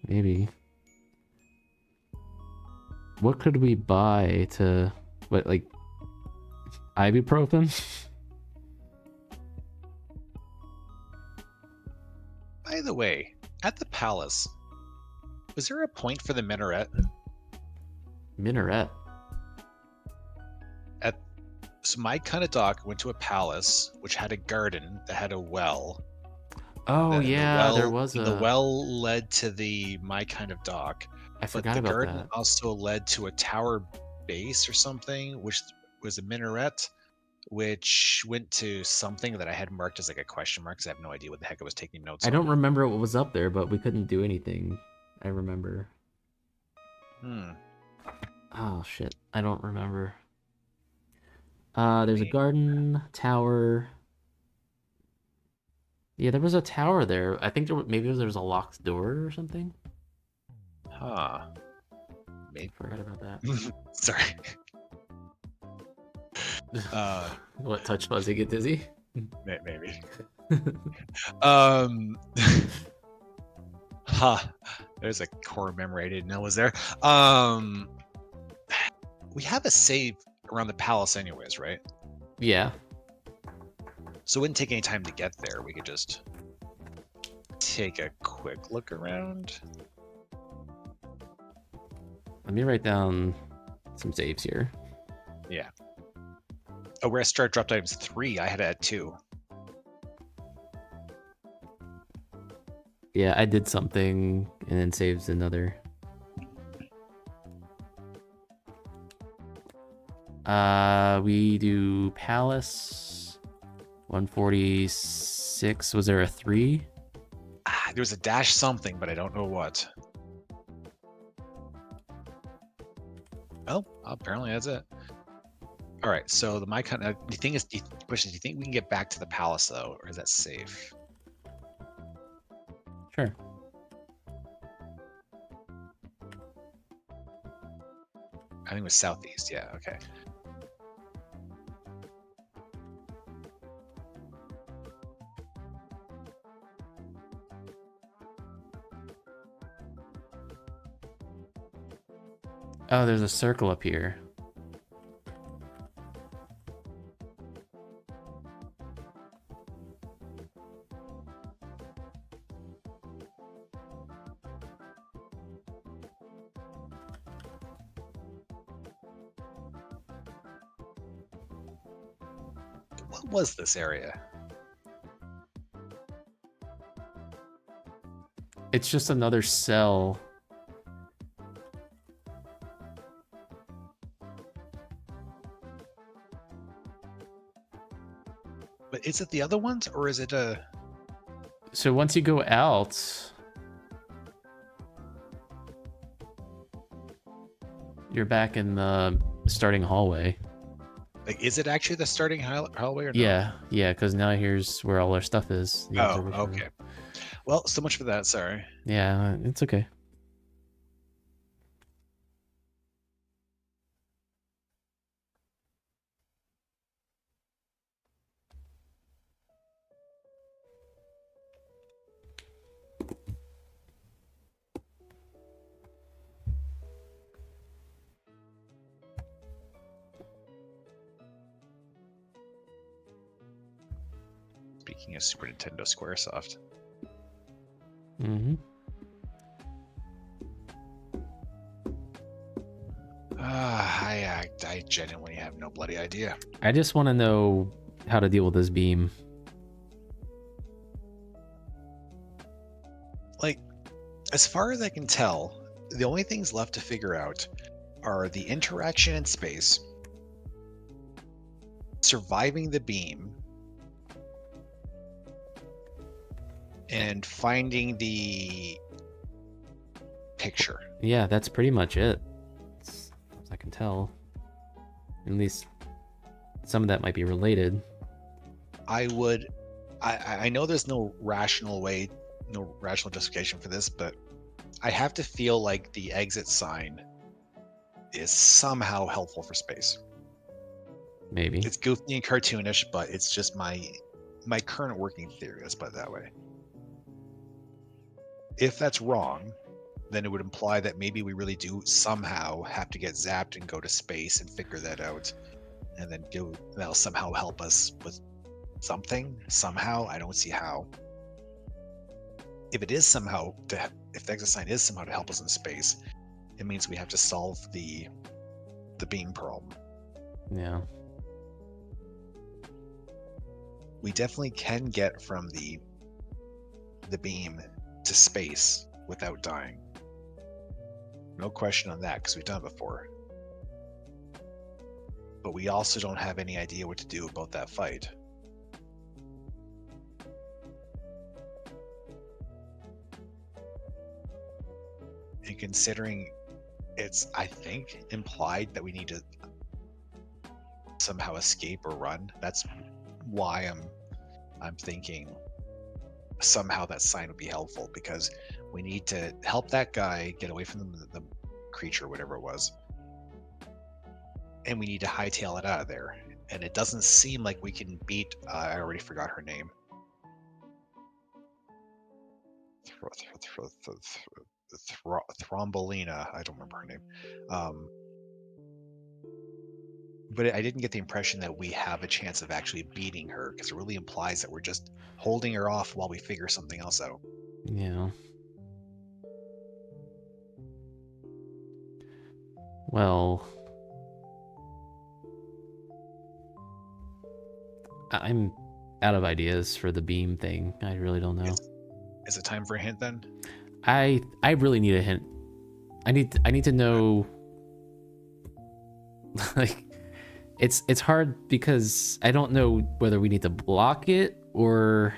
Maybe. What could we buy to... What, like... ibuprofen? By the way, at the palace, was there a point for the minaret? Minaret? So my kind of dock went to a palace, which had a garden that had a well. Oh yeah, there was a... The well led to the my kind of dock. I forgot about that. The garden also led to a tower base or something, which was a minaret, which went to something that I had marked as like a question mark because I have no idea what the heck I was taking notes on. I don't remember what was up there, but we couldn't do anything. I remember. Oh shit, I don't remember. There's a garden, tower. Yeah, there was a tower there. I think maybe there was a locked door or something. Huh. Maybe. Forgot about that. Sorry. What, touch fuzzy, get dizzy? Maybe. There's a core memory I didn't know was there. We have a save around the palace anyways, right? Yeah. So it wouldn't take any time to get there. We could just take a quick look around. Let me write down some saves here. Yeah. Oh, we're at start drop items 3. I had it at 2. Yeah, I did something and then saves another. We do palace 146. Was there a 3? There was a dash something, but I don't know what. Oh, apparently that's it. All right, so the thing is, question: do you think we can get back to the palace though, or is that safe? Sure. I think it was southeast. Yeah. Okay. Oh, there's a circle up here. What was this area? It's just another cell. But is it the other ones, or is it a? So once you go out, you're back in the starting hallway. Like, is it actually the starting hallway or no? Yeah, because now here's where all our stuff is. Oh, okay. Well, so much for that. Sorry. Yeah, it's okay. Speaking of Super Nintendo Squaresoft. Mm-hmm. I genuinely have no bloody idea. I just want to know how to deal with this beam. Like, as far as I can tell, the only things left to figure out are the interaction in space, surviving the beam, and finding the picture. Yeah, that's pretty much it. As I can tell. At least some of that might be related. I know there's no rational justification for this, but I have to feel like the exit sign is somehow helpful for space. Maybe. It's goofy and cartoonish, but it's just my current working theory, let's put it that way. If that's wrong, then it would imply that maybe we really do somehow have to get zapped and go to space and figure that out, and then that'll somehow help us with something. Somehow, I don't see how. If it is somehow if the exit sign is somehow to help us in space, it means we have to solve the beam problem. Yeah. We definitely can get from the beam to space without dying. No question on that, because we've done it before. But we also don't have any idea what to do about that fight. And considering it's, I think, implied that we need to somehow escape or run, that's why I'm thinking somehow that sign would be helpful, because we need to help that guy get away from the creature, whatever it was, and we need to hightail it out of there. And it doesn't seem like we can beat I already forgot her name. Thrombolina, I don't remember her name. But I didn't get the impression that we have a chance of actually beating her, because it really implies that we're just holding her off while we figure something else out. Yeah. Well, I'm out of ideas for the beam thing. I really don't know. Is it time for a hint then? I really need a hint. I need to know. Like, it's hard because I don't know whether we need to block it or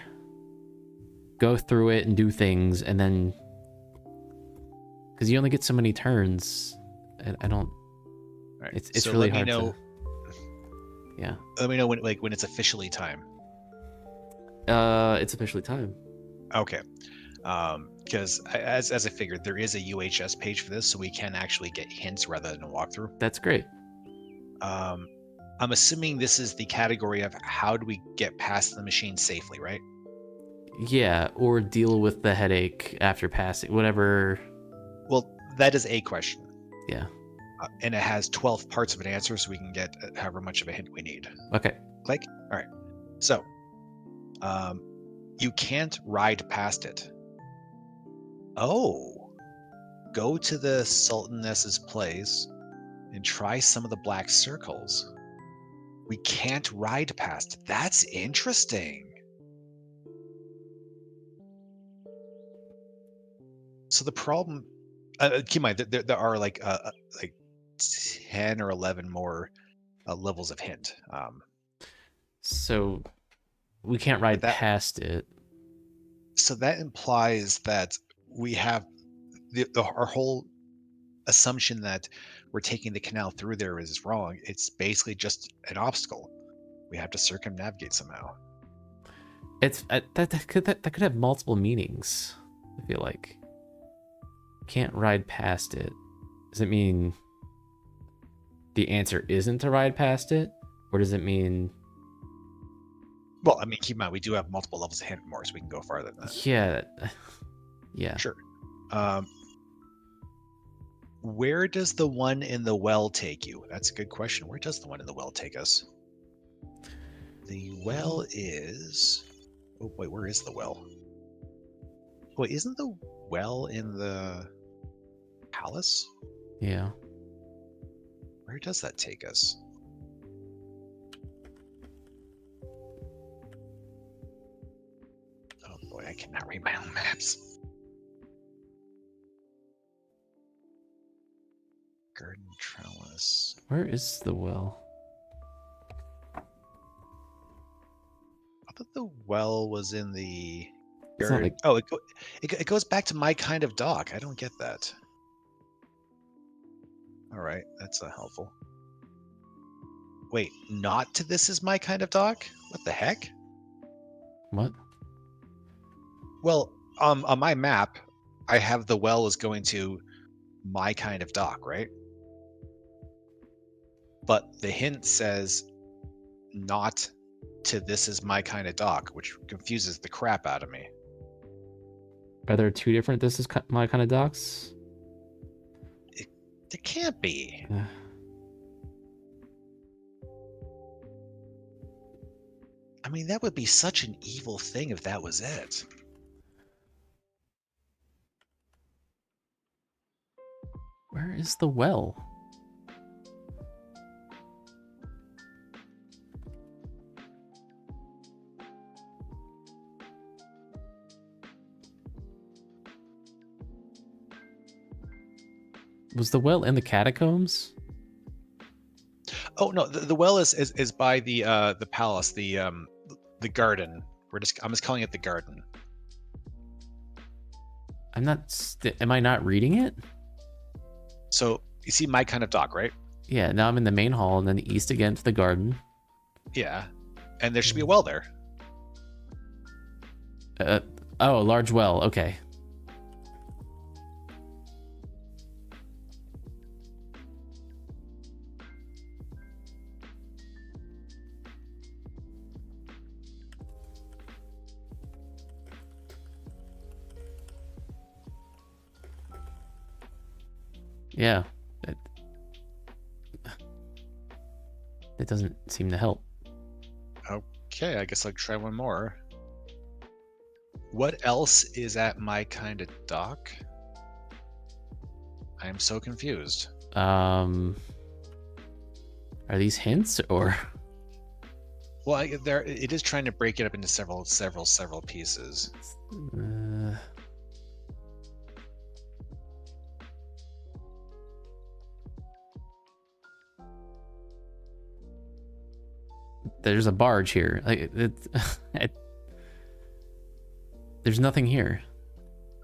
go through it and do things, and then because you only get so many turns, I don't. Right. It's so really let me hard know, to. Yeah. Let me know when it's officially time. It's officially time. Okay. Because as I figured, there is a UHS page for this, so we can actually get hints rather than a walkthrough. That's great. I'm assuming this is the category of how do we get past the machine safely, right? Yeah, or deal with the headache after passing, whatever. Well, that is a question. Yeah. And it has 12 parts of an answer, so we can get however much of a hint we need. Okay. Click. All right. So, you can't ride past it. Oh. Go to the Sultaness's place and try some of the black circles. We can't ride past it. That's interesting. So the problem, keep in mind, there are like 10 or 11 more levels of hint. So we can't ride past it. So that implies that we have our whole assumption that we're taking the canal through there is wrong. It's basically just an obstacle. We have to circumnavigate somehow. It's that could have multiple meanings. I feel like can't ride past it. Does it mean the answer isn't to ride past it, or does it mean? Well, I mean, keep in mind we do have multiple levels of hint more, so we can go farther than that. Yeah, yeah. Sure. Where does the one in the well take you? That's a good question. Where does the one in the well take us? The well is... Oh, wait, where is the well? Wait, isn't the well in the palace? Yeah. Where does that take us? Oh boy, I cannot read my own maps. Garden trellis. Where is the well? I thought the well was in the It's not like... Oh, it goes back to my kind of dock. I don't get that. All right, that's helpful. Wait, not to this is my kind of dock? What the heck? What? Well, on my map, I have the well is going to my kind of dock, right? But the hint says not to this is my kind of dock, which confuses the crap out of me. Are there two different this is my kind of docks? There can't be. I mean, that would be such an evil thing if that was it. Where is the well? Was the well in the catacombs? Oh no, the well is by the palace, the garden. I'm just calling it the garden. I'm not. Am I not reading it? So you see my kind of dock, right? Yeah. Now I'm in the main hall, and then east again to the garden. Yeah, and there should be a well there. Oh, a large well. Okay. Yeah. It doesn't seem to help. Okay, I guess I'll try one more. What else is at my kind of dock? I am so confused. Are these hints or? Well, it is trying to break it up into several pieces. There's a barge here. There's nothing here.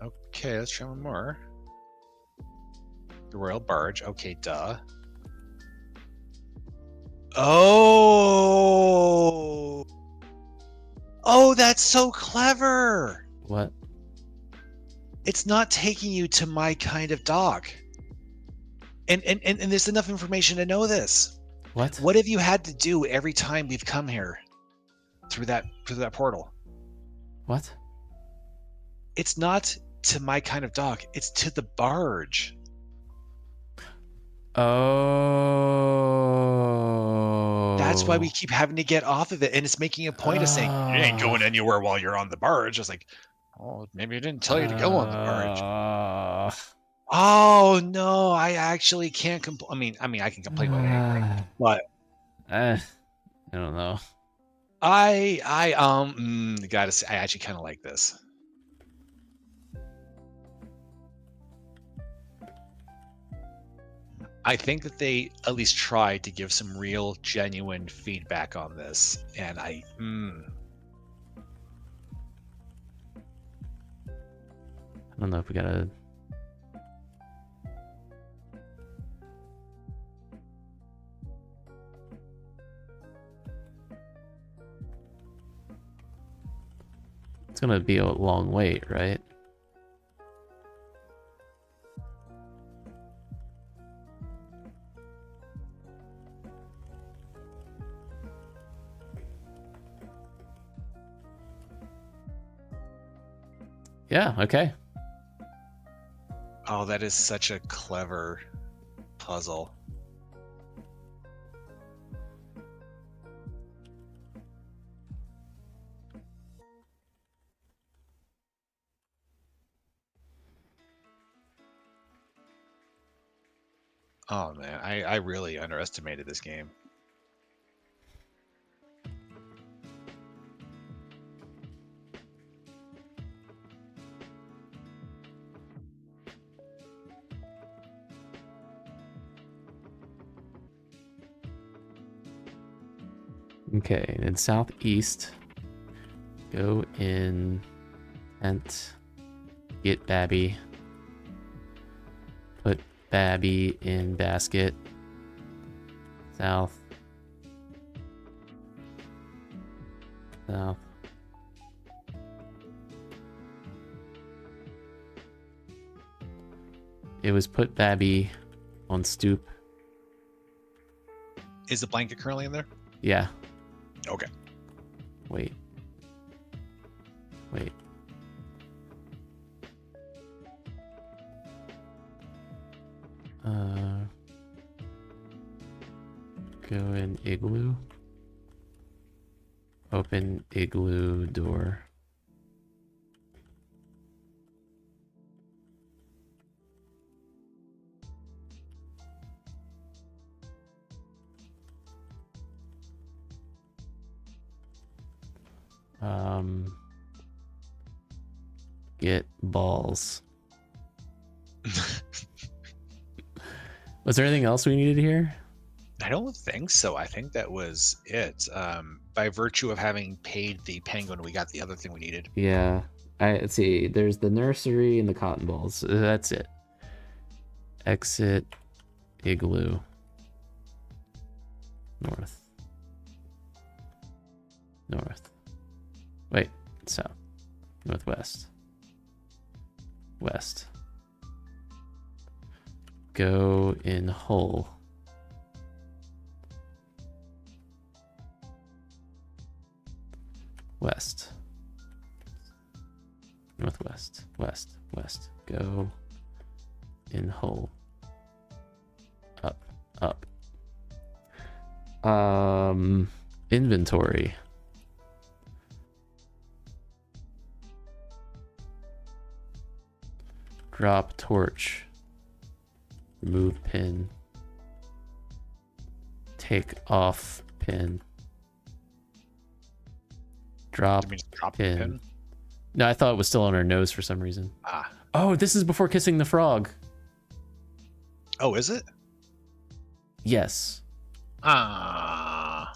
Okay, let's try one more. The Royal Barge. Okay, duh. Oh! Oh, that's so clever! What? It's not taking you to my kind of dock. And there's enough information to know this. What? What have you had to do every time we've come here through that portal? What? It's not to my kind of dock. It's to the barge. Oh. That's why we keep having to get off of it, and it's making a point of saying you ain't going anywhere while you're on the barge. It's like, oh, maybe I didn't tell you to go on the barge. Oh no, I actually can't complain. I mean, I can complain about anything, but I don't know. I gotta say, I actually kind of like this. I think that they at least tried to give some real, genuine feedback on this, and I don't know if we gotta. It's gonna be a long wait, right? Yeah, okay. Oh, that is such a clever puzzle. Oh man, I really underestimated this game. Okay, in southeast, go in tent, get Babby, put Babby in basket, south, south. It was put Babby on stoop. Is the blanket currently in there? Yeah. Okay. Wait. Go in igloo. Open igloo door. Get balls. Was there anything else we needed here? I don't think so. I think that was it. By virtue of having paid the penguin, we got the other thing we needed. Yeah. Let's see. There's the nursery and the cotton balls. That's it. Exit igloo. North. Wait. South. Northwest. West. Go in hole. West. Northwest. West. Go in hole. Up. Inventory. Drop torch. Remove pin. Take off pin. Drop pin. No, I thought it was still on her nose for some reason. Ah. Oh, this is before kissing the frog. Oh, is it? Yes. Ah.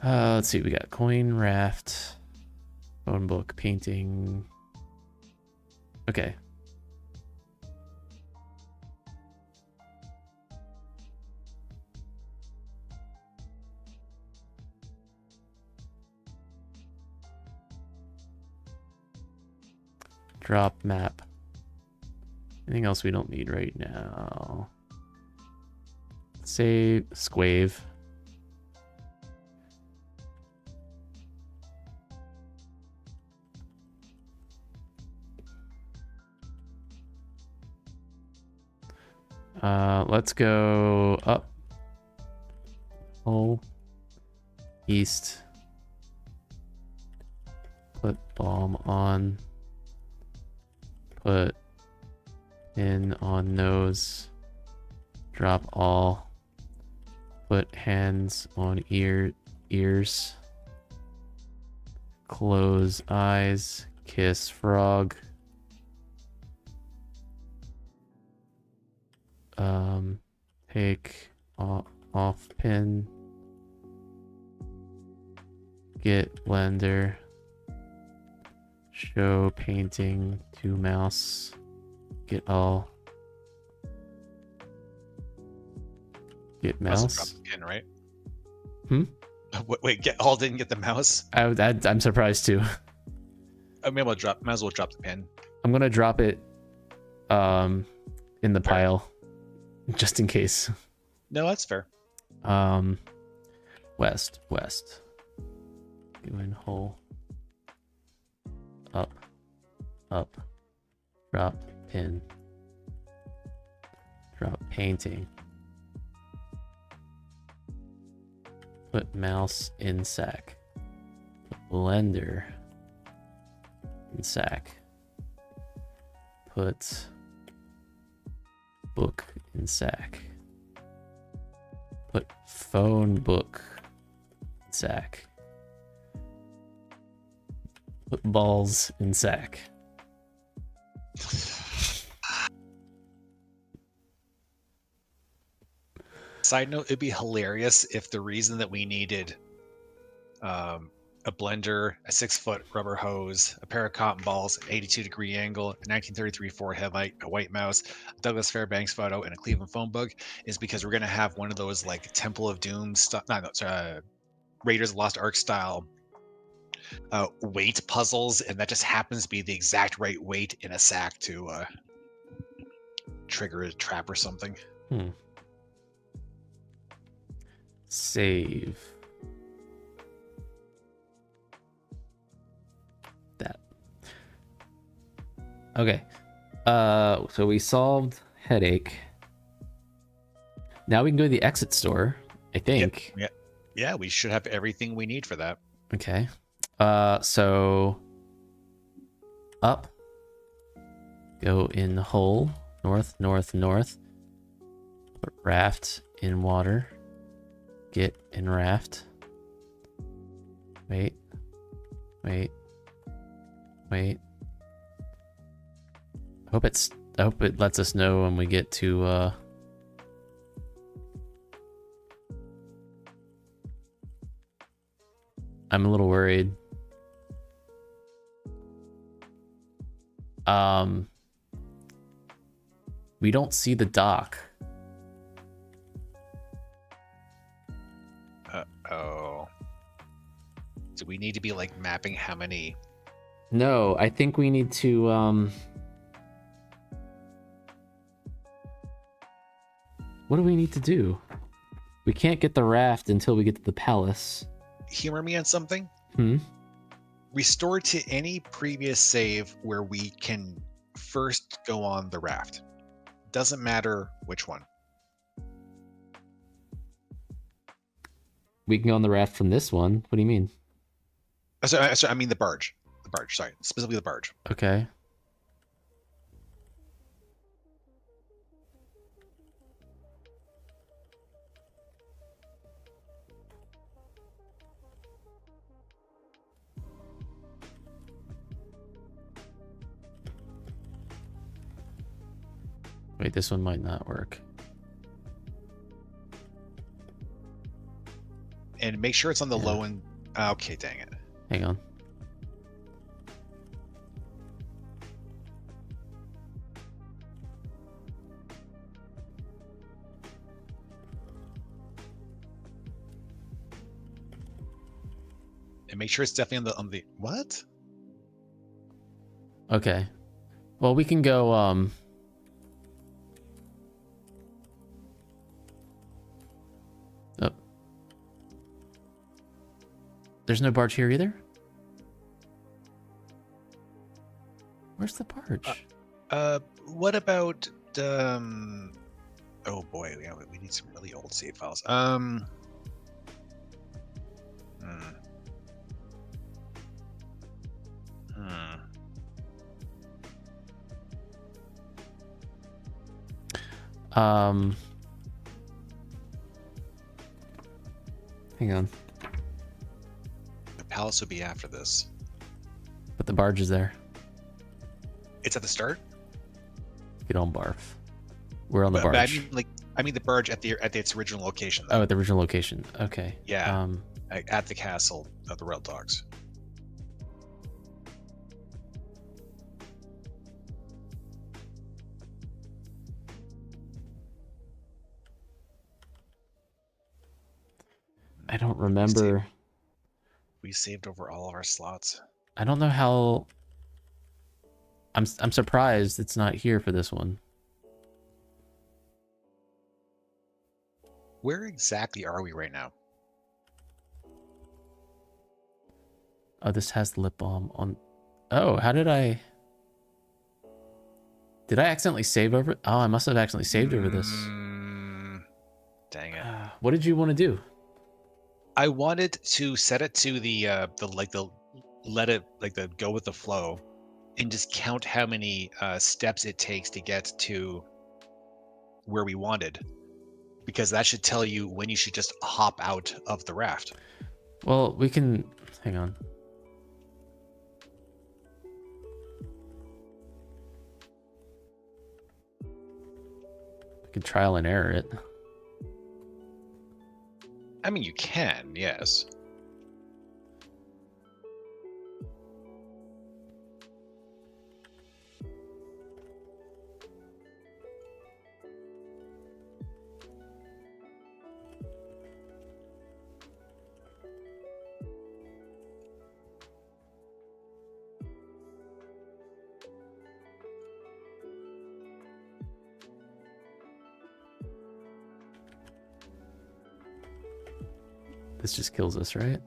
Let's see. We got coin, raft, phone book, painting. Okay. Drop map. Anything else we don't need right now? Save, squave. Let's go up. Oh, east. Put bomb on. Put in on nose. Drop all. Put hands on ears. Close eyes. Kiss frog. Take off pin. Get blender. Show painting to mouse. Get all. Get mouse. Drop the pin, right? Hmm? Wait, get all didn't get the mouse? I'm surprised too. I mean, might as well drop the pin. I'm gonna drop it in the pile. Just in case. No, that's fair. West. Going hole. Up. Drop pin. Drop painting. Put mouse in sack. Put blender in sack. Put book in sack. Put phone book in sack. Put balls in sack. Side note, it'd be hilarious if the reason that we needed a blender, a 6-foot rubber hose, a pair of cotton balls, an 82-degree angle, a 1933 Ford headlight, a white mouse, a Douglas Fairbanks photo, and a Cleveland phone book is because we're going to have one of those like Temple of Doom stuff, Raiders of the Lost Ark style weight puzzles, and that just happens to be the exact right weight in a sack to trigger a trap or something. Save. That. Okay. So we solved headache. Now we can go to the exit store, I think. Yep. Yeah, we should have everything we need for that. Okay. So up. Go in the hole. North. Put raft in water. Get in raft. Wait. I hope it lets us know when we get to I'm a little worried. We don't see the dock. Uh-oh. Do we need to be like mapping how many? No, I think we need to what do we need to do? We can't get the raft until we get to the palace. Humor me on something. Restore to any previous save where we can first go on the raft. Doesn't matter which one. We can go on the raft from this one. What do you mean? Sorry, I mean the barge. The barge, sorry. Specifically the barge. Okay. Wait, this one might not work. And make sure it's on the low end. Okay, dang it. Hang on. And make sure it's definitely on the what? Okay. Well, we can go oh. There's no barge here either? Where's the barge? What about oh boy, yeah, we need some really old save files. Hang on. The palace would be after this. But the barge is there. It's at the start? You don't barf. We're on the barge. But I mean the barge at its original location. Though. Oh, at the original location. Okay. Yeah. At the castle of the Rail Dogs. I don't remember. We saved over all of our slots. I don't know how. I'm surprised it's not here for this one. Where exactly are we right now? Oh, this has the lip balm on. Oh, how did I? Did I accidentally save over? Oh, I must have accidentally saved over this. Dang it! What did you want to do? I wanted to set it to the let it go with the flow, and just count how many steps it takes to get to where we wanted, because that should tell you when you should just hop out of the raft. Well, we can hang on. We can trial and error it. I mean, you can, yes. This just kills us, right?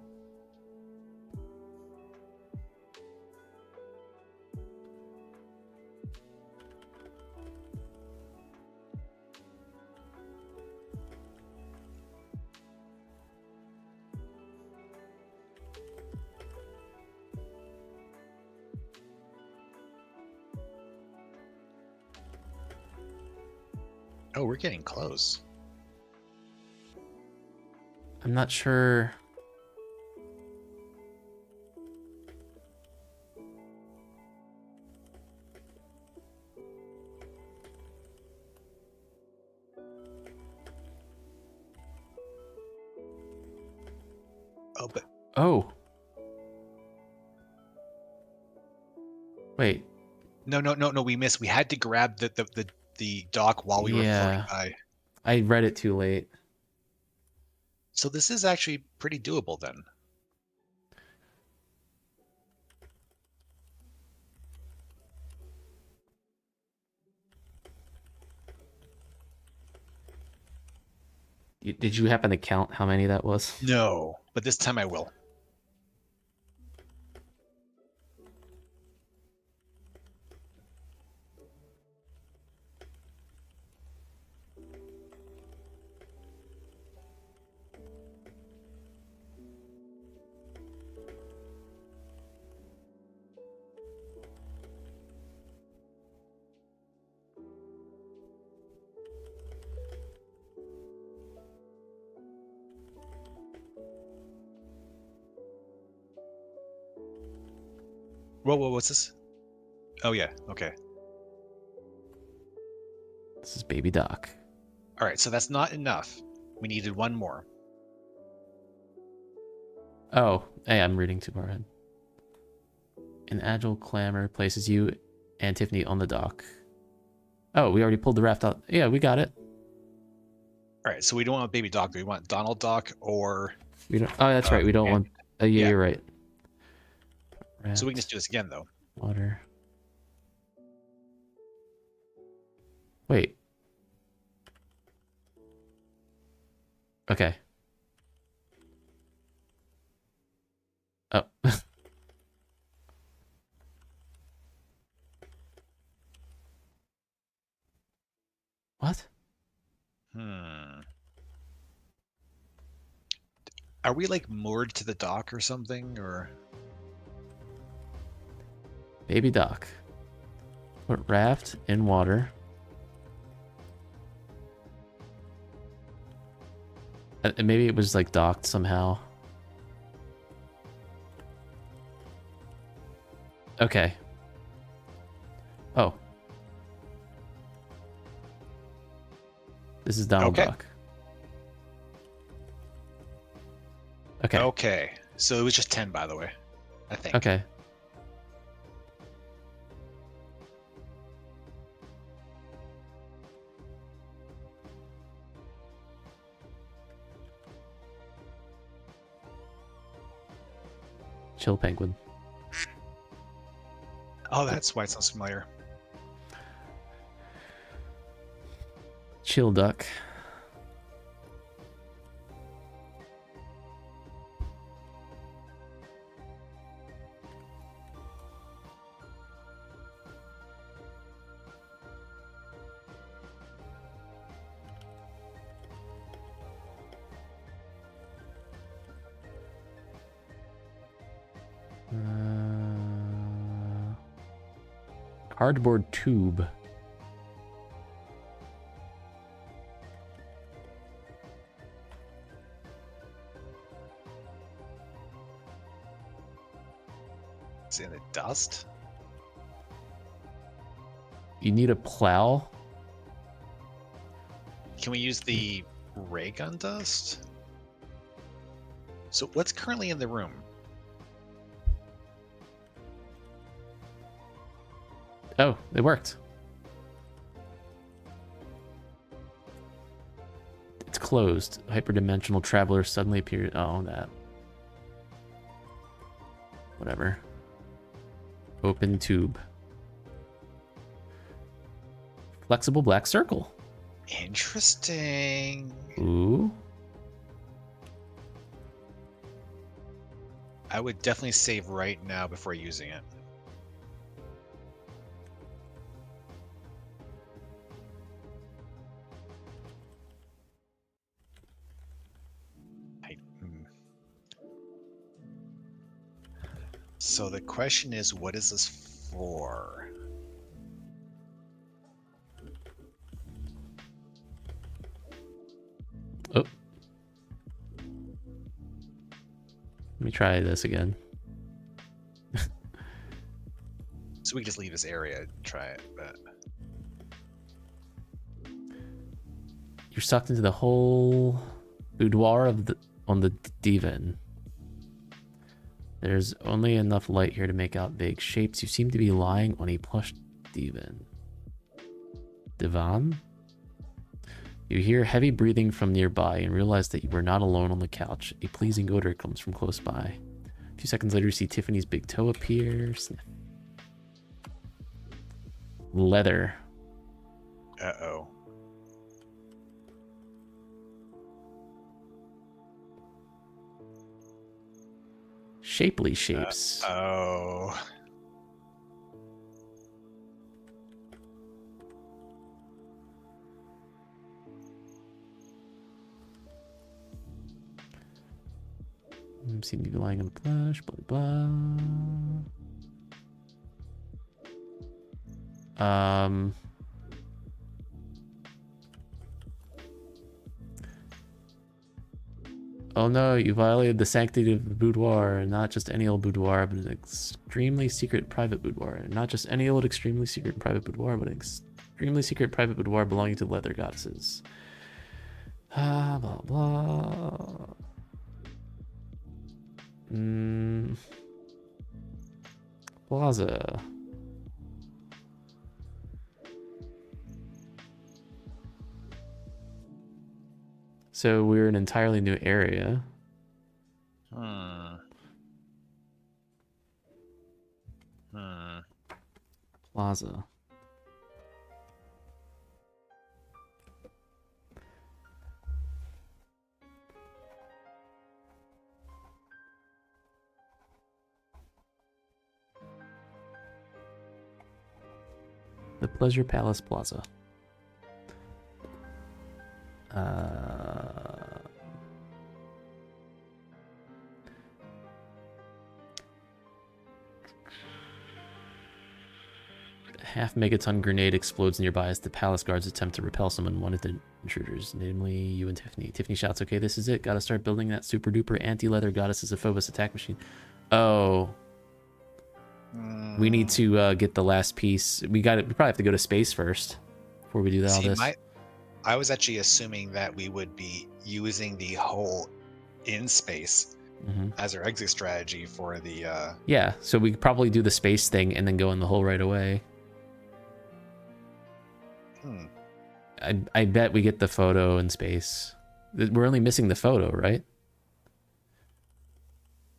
Oh, we're getting close. I'm not sure. Oh, but oh. Wait. No, we missed. We had to grab the dock while we were floating by. I read it too late. So this is actually pretty doable then. Did you happen to count how many that was? No, but this time I will. Whoa, what's this? Oh yeah, okay. This is Baby Doc. All right, so that's not enough. We needed one more. Oh, hey, I'm reading too far ahead. An agile clamor places you and Tiffany on the dock. Oh, we already pulled the raft out. Yeah, we got it. All right, so we don't want Baby Doc. We want Donald Doc or... We don't. Oh, that's right. We don't want... yeah, you're right. Raft, so we can just do this again, though. Water. Wait. Okay. Oh. What? Are we like moored to the dock or something, or? Baby Doc. Put raft in water. Maybe it was like docked somehow. Okay. Oh. This is Donald Duck. Okay. Okay. So it was just 10, by the way, I think. Okay. Chill penguin. Oh, that's why it sounds familiar. Chill duck. Cardboard tube. It's in the dust. You need a plow. Can we use the ray gun dust? So what's currently in the room? Oh, it worked. It's closed. Hyperdimensional traveler suddenly appeared. Oh, that. Whatever. Open tube. Flexible black circle. Interesting. Ooh. I would definitely save right now before using it. So the question is, what is this for? Oh. Let me try this again. So we can just leave this area and try it, but... You're sucked into the whole boudoir on the divan. There's only enough light here to make out vague shapes. You seem to be lying on a plush divan. Divan? You hear heavy breathing from nearby and realize that you are not alone on the couch. A pleasing odor comes from close by. A few seconds later, you see Tiffany's big toe appear. Sniff. Leather. Uh-oh. Shapely shapes. Oh. Seem to be lying on the plush, blah, blah. Oh no, you violated the sanctity of the boudoir, not just any old boudoir, but an extremely secret private boudoir. Not just any old extremely secret private boudoir, but an extremely secret private boudoir belonging to leather goddesses. Blah, blah. Plaza. So we're an entirely new area. Plaza. The Pleasure Palace Plaza. Half megaton grenade explodes nearby as the palace guards attempt to repel some wanted intruders, namely you and Tiffany. Tiffany shouts, "Okay, this is it. Gotta start building that super duper anti-leather goddesses of Phobos attack machine." Oh. We need to get the last piece. We probably have to go to space first before we do all this. I was actually assuming that we would be using the hole in space as our exit strategy for the... Yeah, so we could probably do the space thing and then go in the hole right away. I bet we get the photo in space. We're only missing the photo, right?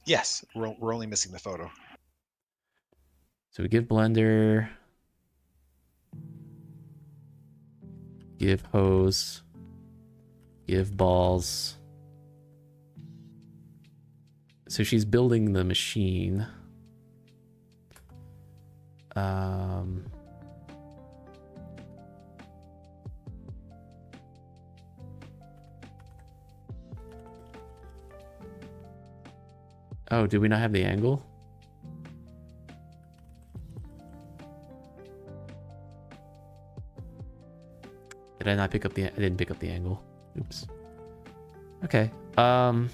Yes, we're only missing the photo. So we give Blender, give hose, give balls. So she's building the machine. Oh, do we not have the angle? Did I not pick up the... I didn't pick up the angle. Oops. Okay. Oh.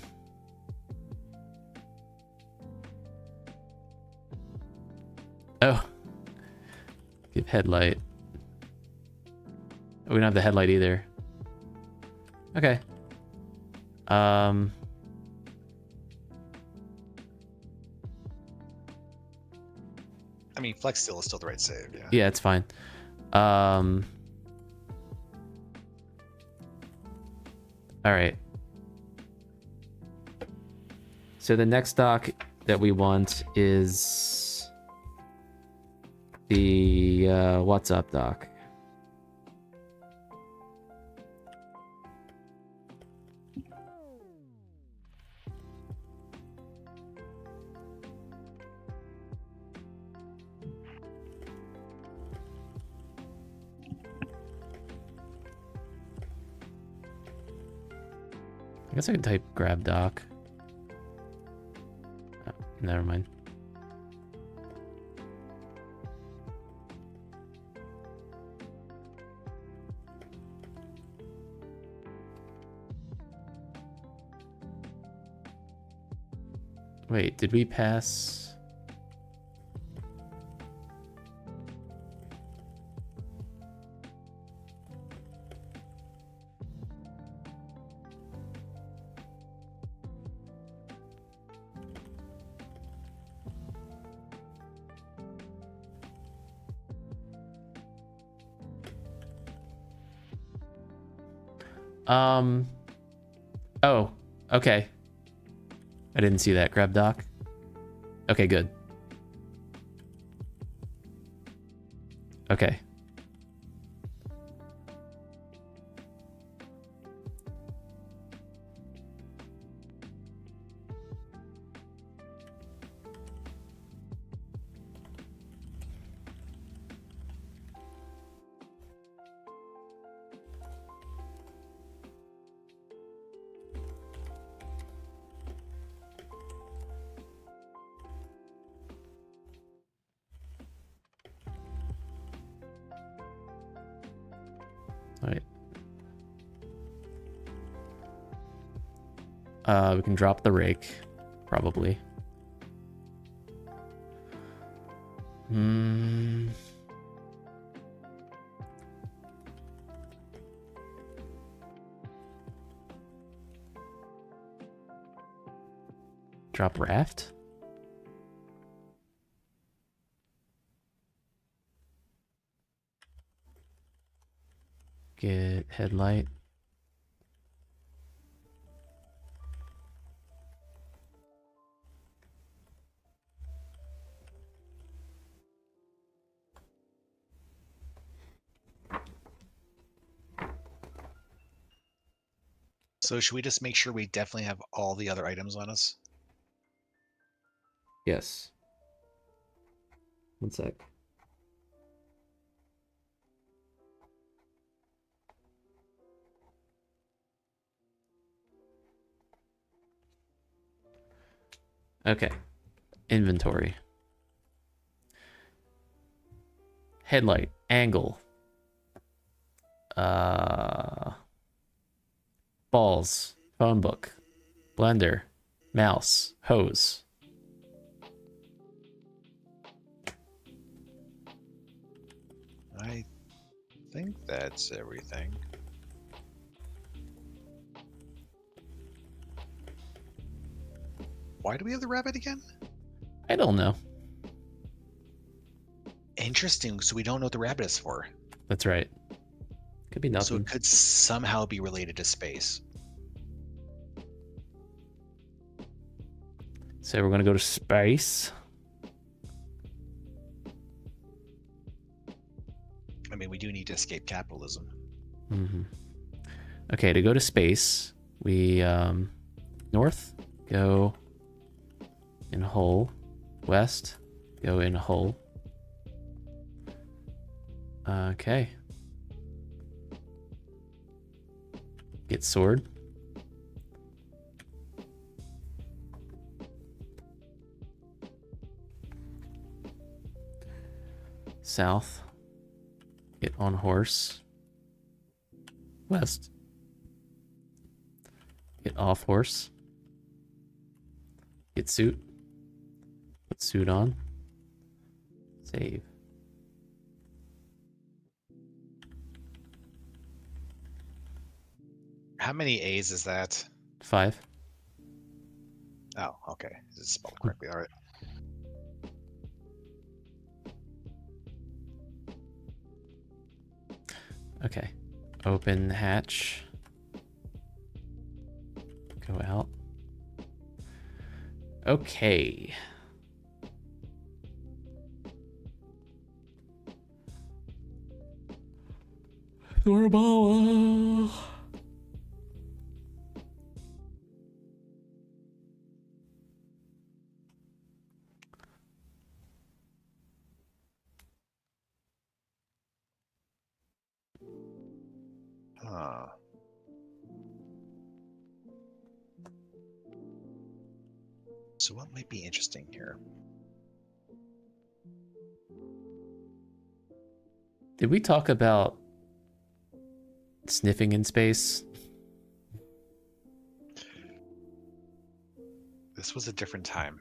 Give headlight. Oh, we don't have the headlight either. Okay. I mean, flex steel is still the right save, yeah. Yeah, it's fine. All right. So the next dock that we want is the what's up dock. I guess I can type grab dock. Oh, never mind. Wait, did we pass? Oh, okay. I didn't see that. Grab dock. Okay, good. Okay. We can drop the rake, probably. Drop raft? headlight. So should we just make sure we definitely have all the other items on us? Yes. One sec. Okay. Inventory. Headlight. Angle. Balls. Phone book. Blender. Mouse. Hose. I think that's everything. Why do we have the rabbit again? I don't know. Interesting. So we don't know what the rabbit is for. That's right. Could be nothing. So it could somehow be related to space. So we're gonna go to space. I mean, we do need to escape capitalism. Mm-hmm. Okay, to go to space, we north, go in hole. West, go in hole. Okay. Get sword. South. Get on horse. West. Get off horse. Get suit. Put suit on. Save. How many A's is that? 5. Oh, okay. Is it spelled correctly? All right. Okay. Open hatch. Go out. Okay. Thorabala. Huh. So what might be interesting here? Did we talk about sniffing in space? This was a different time.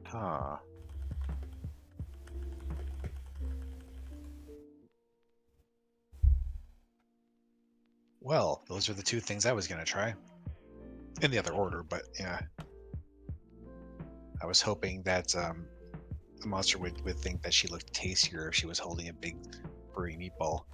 Huh. Well, those are the two things I was going to try. In the other order, but yeah. I was hoping that the monster would think that she looked tastier if she was holding a big furry meatball.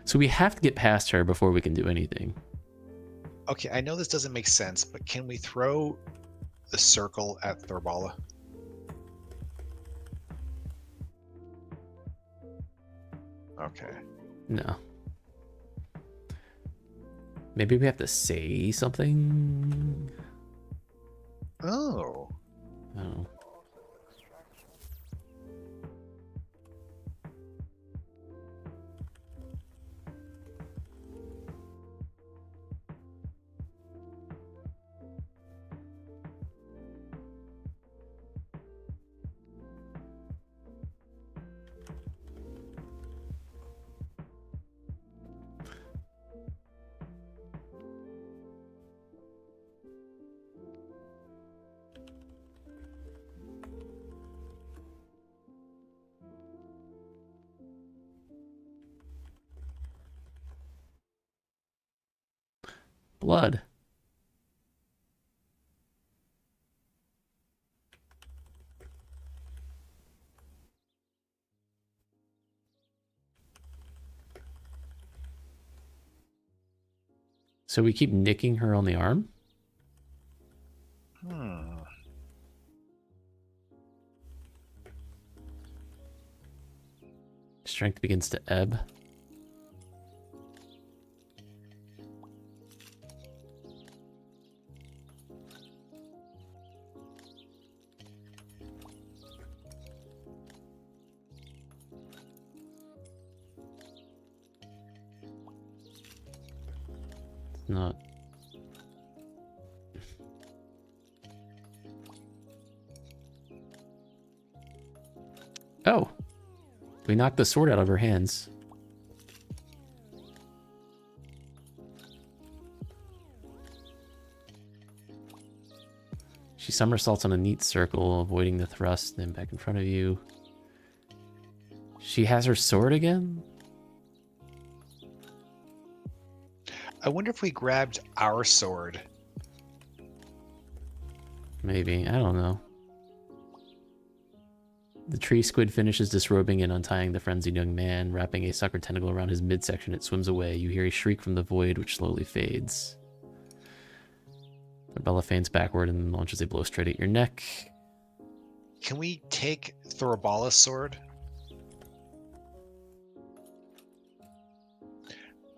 So we have to get past her before we can do anything. Okay, I know this doesn't make sense, but can we throw the circle at Thorbala? Okay. No. Maybe we have to say something? Oh. Oh. Blood. So we keep nicking her on the arm? Strength begins to ebb. It's not. Oh. We knocked the sword out of her hands. She somersaults on a neat circle, avoiding the thrust, then back in front of you. She has her sword again? I wonder if we grabbed our sword. Maybe. I don't know. The tree squid finishes disrobing and untying the frenzied young man, wrapping a sucker tentacle around his midsection. It swims away. You hear a shriek from the void, which slowly fades. Bella faints backward and launches a blow straight at your neck. Can we take Thorabala's sword?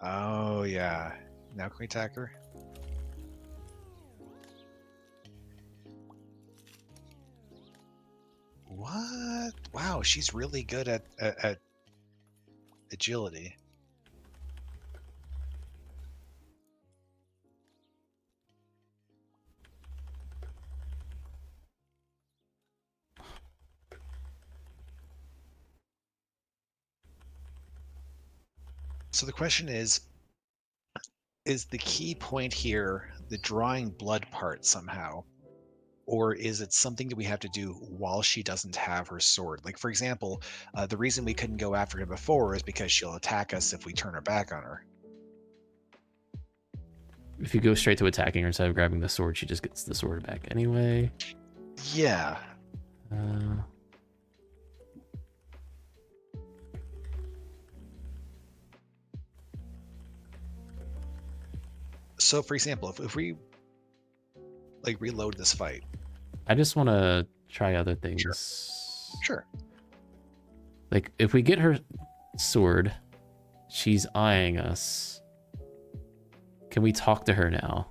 Oh, yeah. Now can we attack her? What? Wow, she's really good at agility. So the question is the key point here the drawing blood part somehow? Or is it something that we have to do while she doesn't have her sword? Like, for example, the reason we couldn't go after her before is because she'll attack us if we turn our back on her. If you go straight to attacking her instead of grabbing the sword, she just gets the sword back anyway. Yeah. So, for example, if we like reload this fight, I just want to try other things. Sure. Like, if we get her sword, she's eyeing us. Can we talk to her now?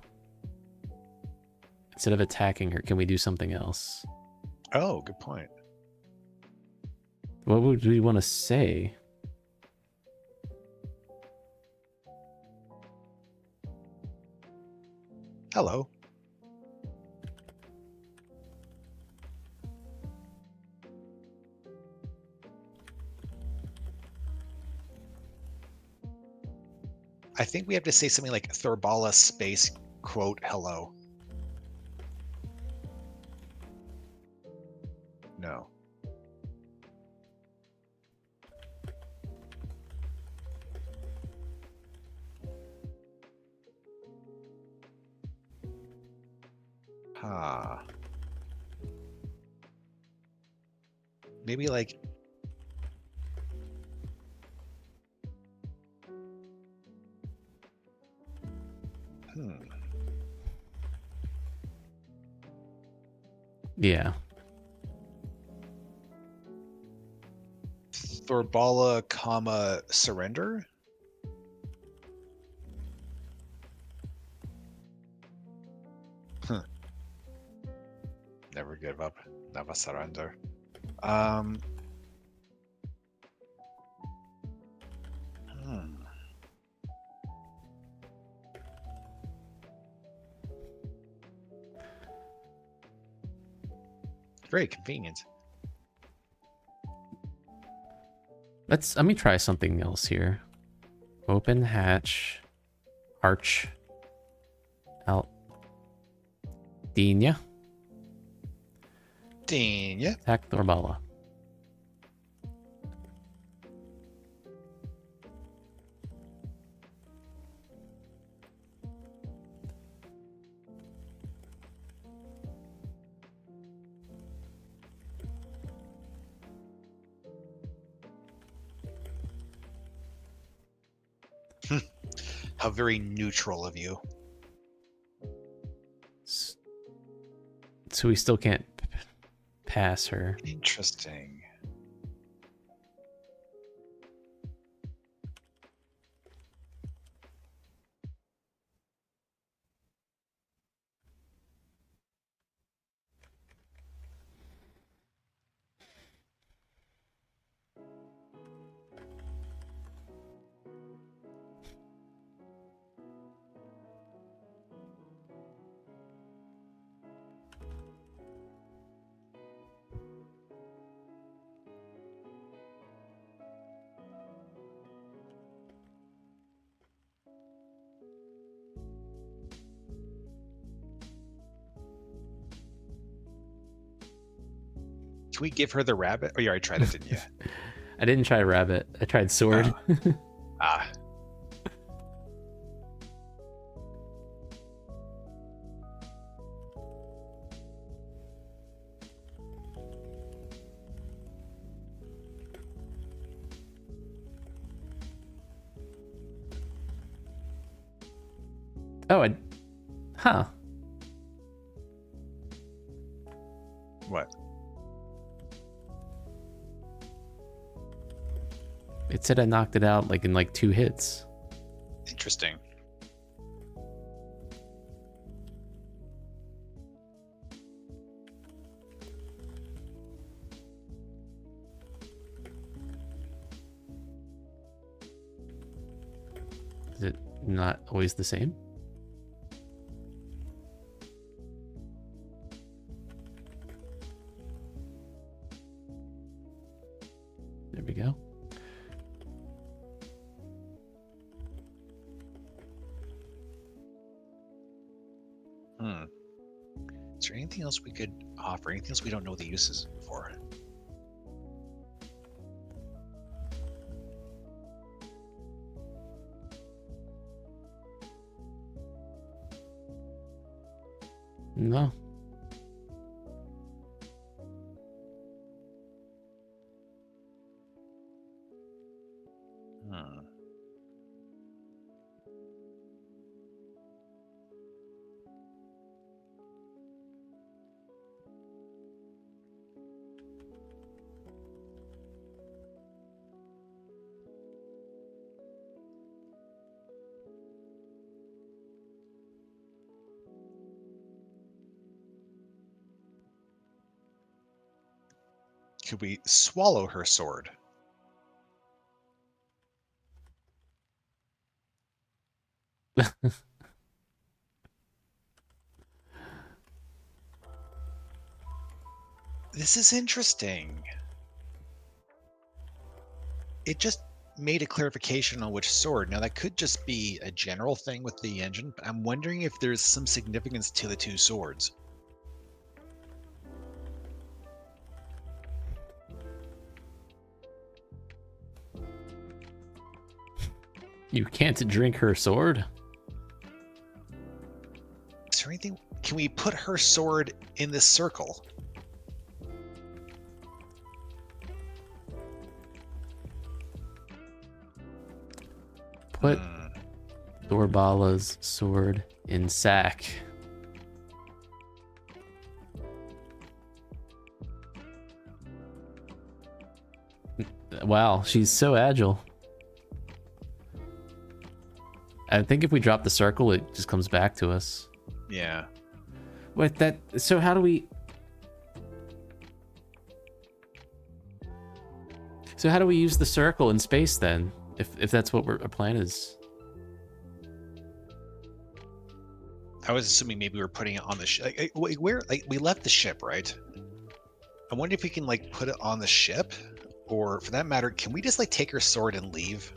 Instead of attacking her, can we do something else? Oh, good point. What would we want to say? Hello. I think we have to say something like Thorbala space quote hello. No. Huh. Maybe like Yeah. Thorbala, comma, surrender? Never give up. Never surrender. Very convenient. Let me try something else here. Open hatch. Arch. Out. Dina. Attack Thorbala. How very neutral of you. So we still can't pass her. Interesting. Can we give her the rabbit? Oh, you already tried it, didn't you? I didn't try rabbit. I tried sword. Ah. Oh, huh. What? It said I knocked it out like in like 2 hits. Interesting. Is it not always the same? There we go. Is there anything else we could offer? Anything else we don't know the uses for? No. Could we swallow her sword? This is interesting. It just made a clarification on which sword. Now, that could just be a general thing with the engine, but I'm wondering if there's some significance to the 2 swords. You can't drink her sword? Is there anything? Can we put her sword in this circle? Put Thorbala's sword in sack. Wow, she's so agile. I think if we drop the circle, it just comes back to us. Yeah. Wait, so how do we... So how do we use the circle in space then? If that's what our plan is. I was assuming maybe we were putting it on the ship. Where we left the ship, right? I wonder if we can like put it on the ship, or for that matter, can we just like take her sword and leave?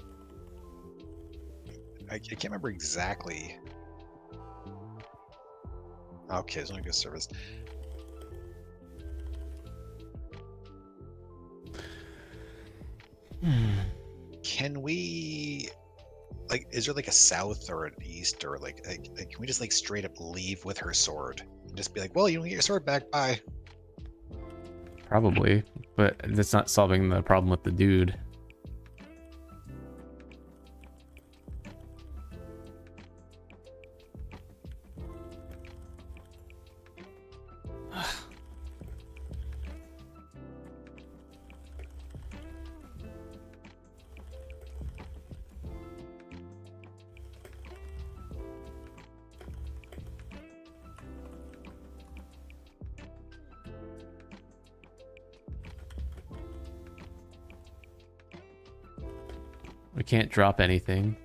I can't remember exactly. Okay, there's only good service. Can we, like, is there like a south or an east, or like can we just like straight up leave with her sword and just be like, well, you don't get your sword back, bye? Probably, but that's not solving the problem with the dude. We can't drop anything.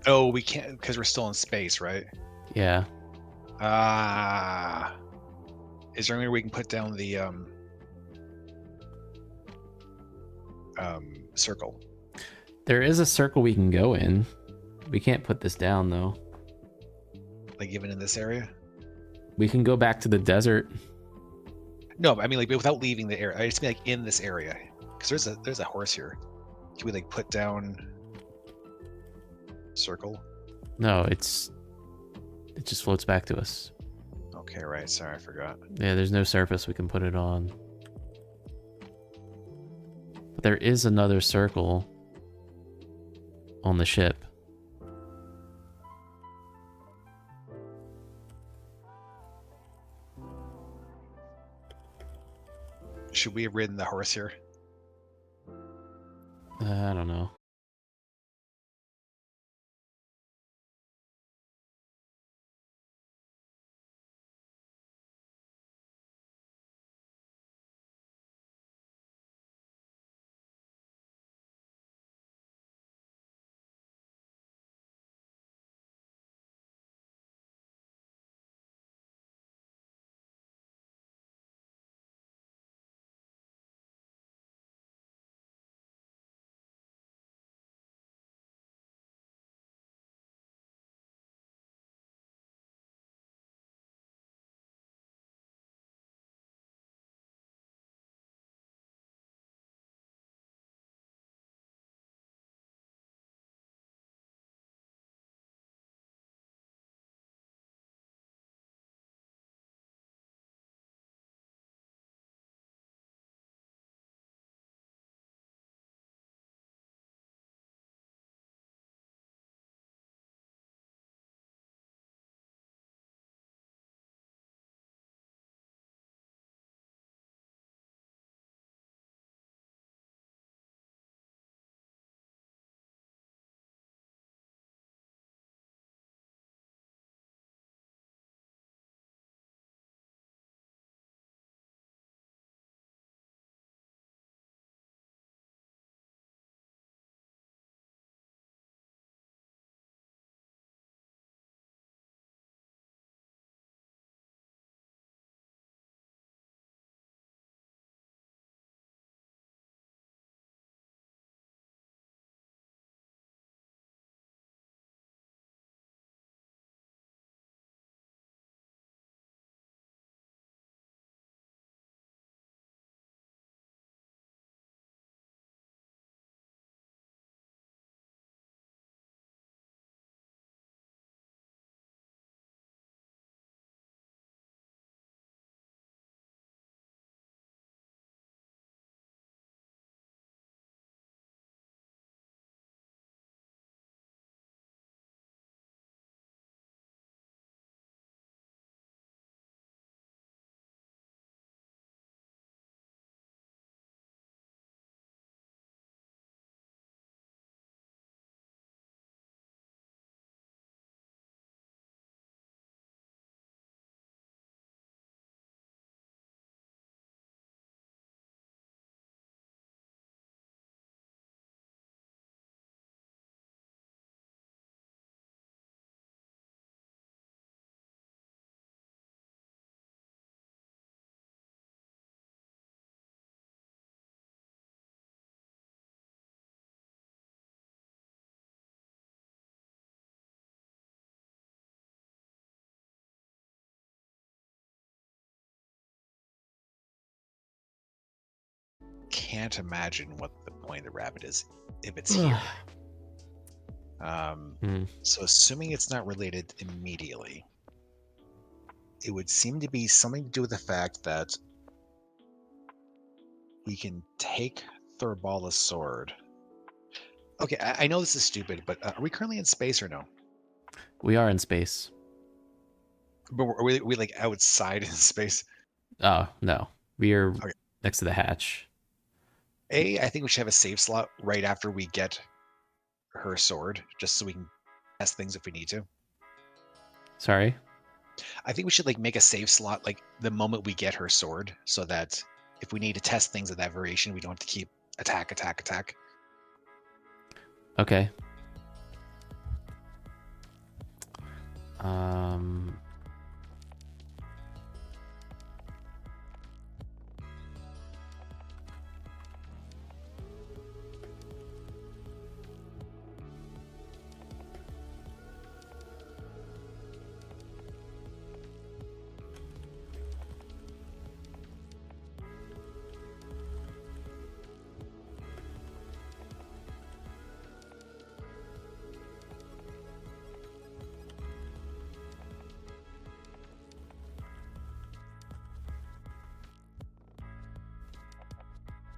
Oh, we can't because we're still in space, right? Yeah. Ah. Is there any way we can put down the circle? There is a circle we can go in. We can't put this down though. Like even in this area? We can go back to the desert. No, I mean like without leaving the area. I just mean like in this area. Because there's a horse here. Can we like put down circle? No, it just floats back to us. Okay, right. Sorry, I forgot. Yeah, there's no surface we can put it on. But there is another circle on the ship. Should we have ridden the horse here? I don't know. can't imagine what the point of the rabbit is if it's here. So assuming it's not related immediately, it would seem to be something to do with the fact that we can take Thorballa's sword. Okay, I know this is stupid, but are we currently in space or no? We are in space. But are we like outside in space? Oh, no. We are next to the hatch. I think we should have a save slot right after we get her sword, just so we can test things if we need to. Sorry? I think we should like make a save slot like the moment we get her sword, so that if we need to test things of that variation, we don't have to keep attack. Okay.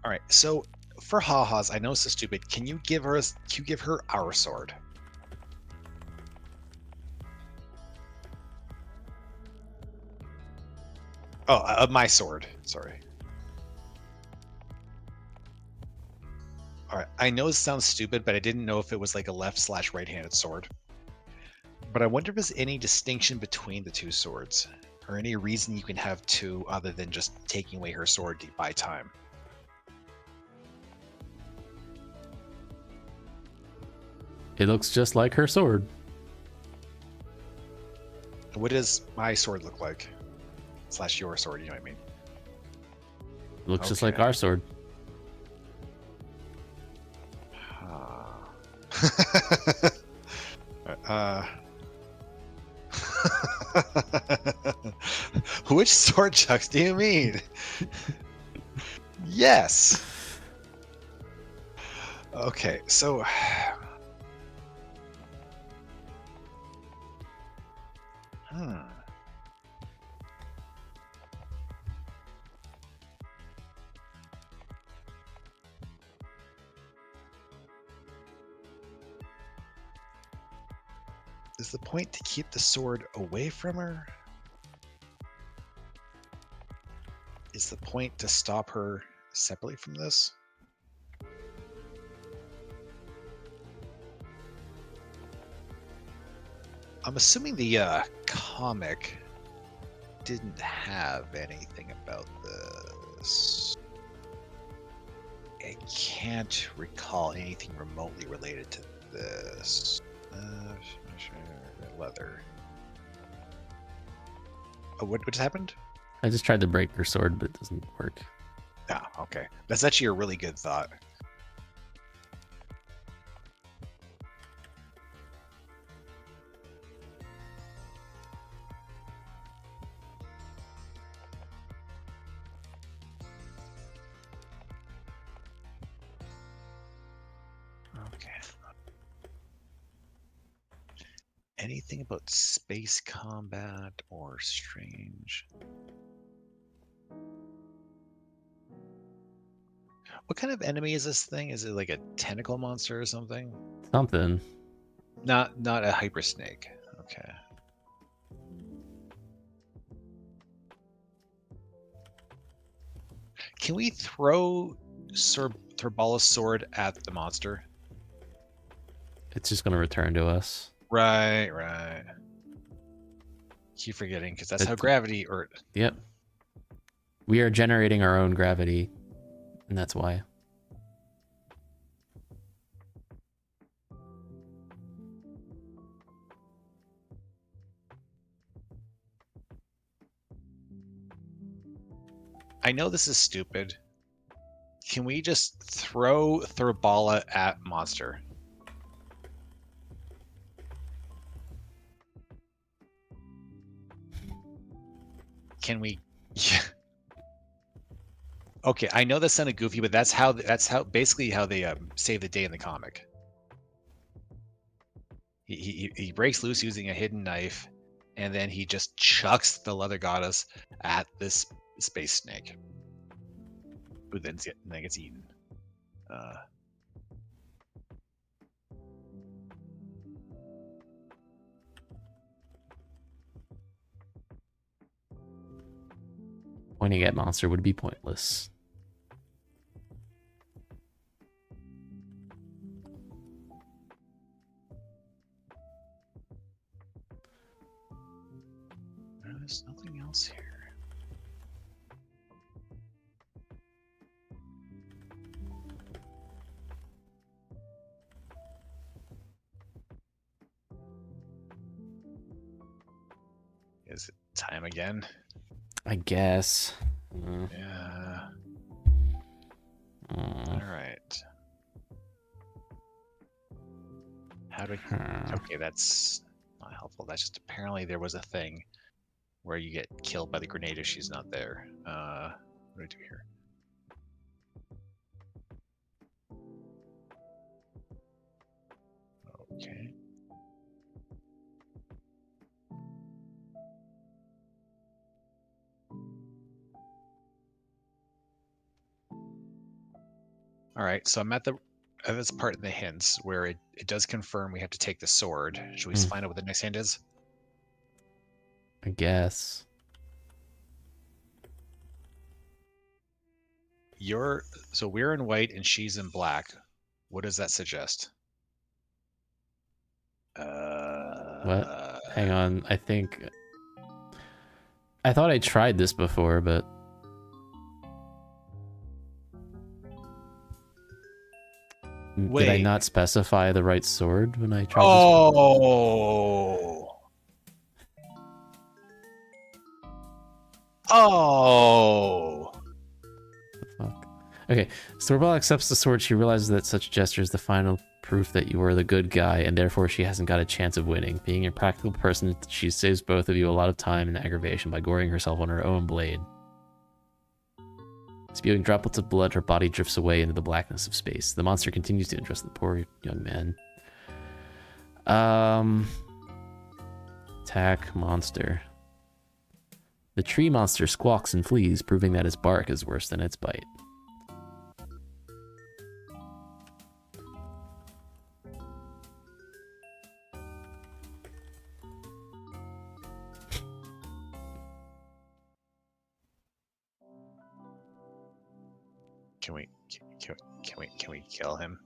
All right, so for ha-has, I know this is stupid. Can you give her our sword? Oh, my sword. Sorry. All right, I know this sounds stupid, but I didn't know if it was like a left/right-handed sword. But I wonder if there's any distinction between the two swords, or any reason you can have two other than just taking away her sword to buy time. It looks just like her sword. What does my sword look like? / your sword, you know what I mean? It looks just like our sword. Which sword chucks do you mean? Yes. Okay, so is the point to keep the sword away from her? Is the point to stop her separately from this? I'm assuming the comic didn't have anything about this. I can't recall anything remotely related to this. Leather. Oh, what just happened? I just tried to break her sword, but it doesn't work. Ah, okay. That's actually a really good thought. Okay. Anything about space combat or strange? What kind of enemy is this thing? Is it like a tentacle monster or something? Something. Not a hyper snake. Okay. Can we throw Thorballa's sword at the monster? It's just gonna return to us. Right. Keep forgetting, because that's how gravity or Yep. We are generating our own gravity, and that's why. I know this is stupid. Can we just throw Thorballa at monster? Can we? Yeah. Okay, I know that sounded goofy, but that's basically how they save the day in the comic. He breaks loose using a hidden knife, and then he just chucks the leather goddess at this space snake, who then gets eaten. Pointing at monster would be pointless. There's nothing else here. Is it time again? I guess. Yeah. All right. How do I... Okay, that's not helpful. That's just apparently there was a thing where you get killed by the grenade if she's not there. What do I do here? Okay. All right, so I'm at this part in the hints where it does confirm we have to take the sword. Should we find out what the next hint is? I guess. So we're in white and she's in black. What does that suggest? What? Hang on. I thought I tried this before, but wait. Did I not specify the right sword when I tried this? Oh. Fuck. Okay, Storball accepts the sword. She realizes that such gesture is the final proof that you are the good guy, and therefore she hasn't got a chance of winning. Being a practical person, she saves both of you a lot of time and aggravation by goring herself on her own blade. Spewing droplets of blood, her body drifts away into the blackness of space. The monster continues to interest the poor young man. Attack monster. The tree monster squawks and flees, proving that its bark is worse than its bite. Can we kill him?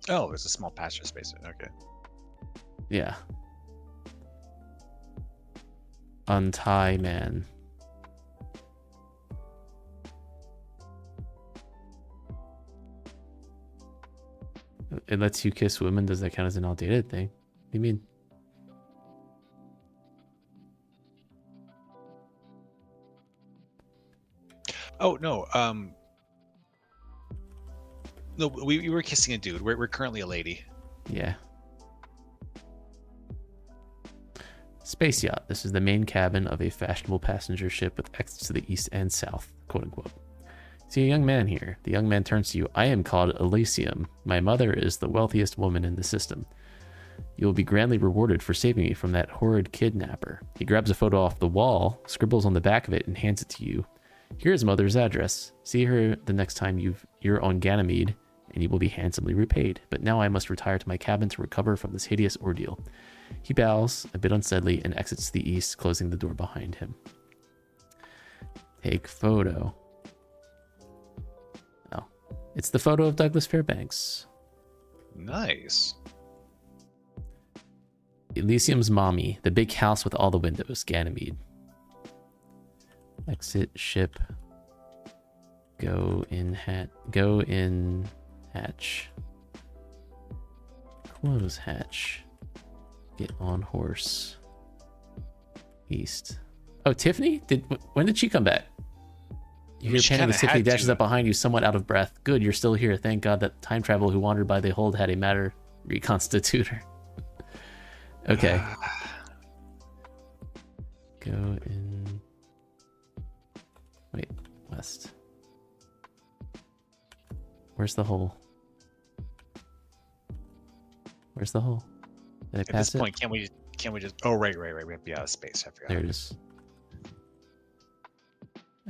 Oh, there's a small pasture space. Okay. Yeah. Untie man. It lets you kiss women. Does that count as an outdated thing? What do you mean? Oh no. No, we were kissing a dude. We're currently a lady. Yeah. Space yacht. This is the main cabin of a fashionable passenger ship with exits to the east and south, quote unquote. See a young man here. The young man turns to you. I am called Elysium. My mother is the wealthiest woman in the system. You will be grandly rewarded for saving me from that horrid kidnapper. He grabs a photo off the wall, scribbles on the back of it, and hands it to you. Here's mother's address. See her the next time you're on Ganymede, and you will be handsomely repaid. But now I must retire to my cabin to recover from this hideous ordeal. He bows, a bit unsteadily, and exits to the east, closing the door behind him. Take photo. Oh, it's the photo of Douglas Fairbanks. Nice. Elysium's mommy, the big house with all the windows, Ganymede. Exit ship. Go in hatch. Close hatch. Get on horse. East. Oh, Tiffany? When did she come back? You hear panting as Tiffany dashes up behind you, somewhat out of breath. Good, you're still here. Thank God that time traveler who wandered by the hold had a matter reconstitutor. Okay. Go in... Wait, west. Where's the hole? Where's the hole? Did I pass it? At this point, can't we just... Oh, right. We have to be out of space. I forgot. There it is.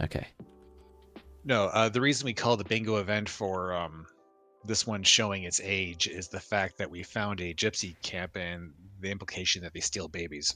Okay. No, the reason we call the bingo event for this one showing its age is the fact that we found a gypsy camp and the implication that they steal babies.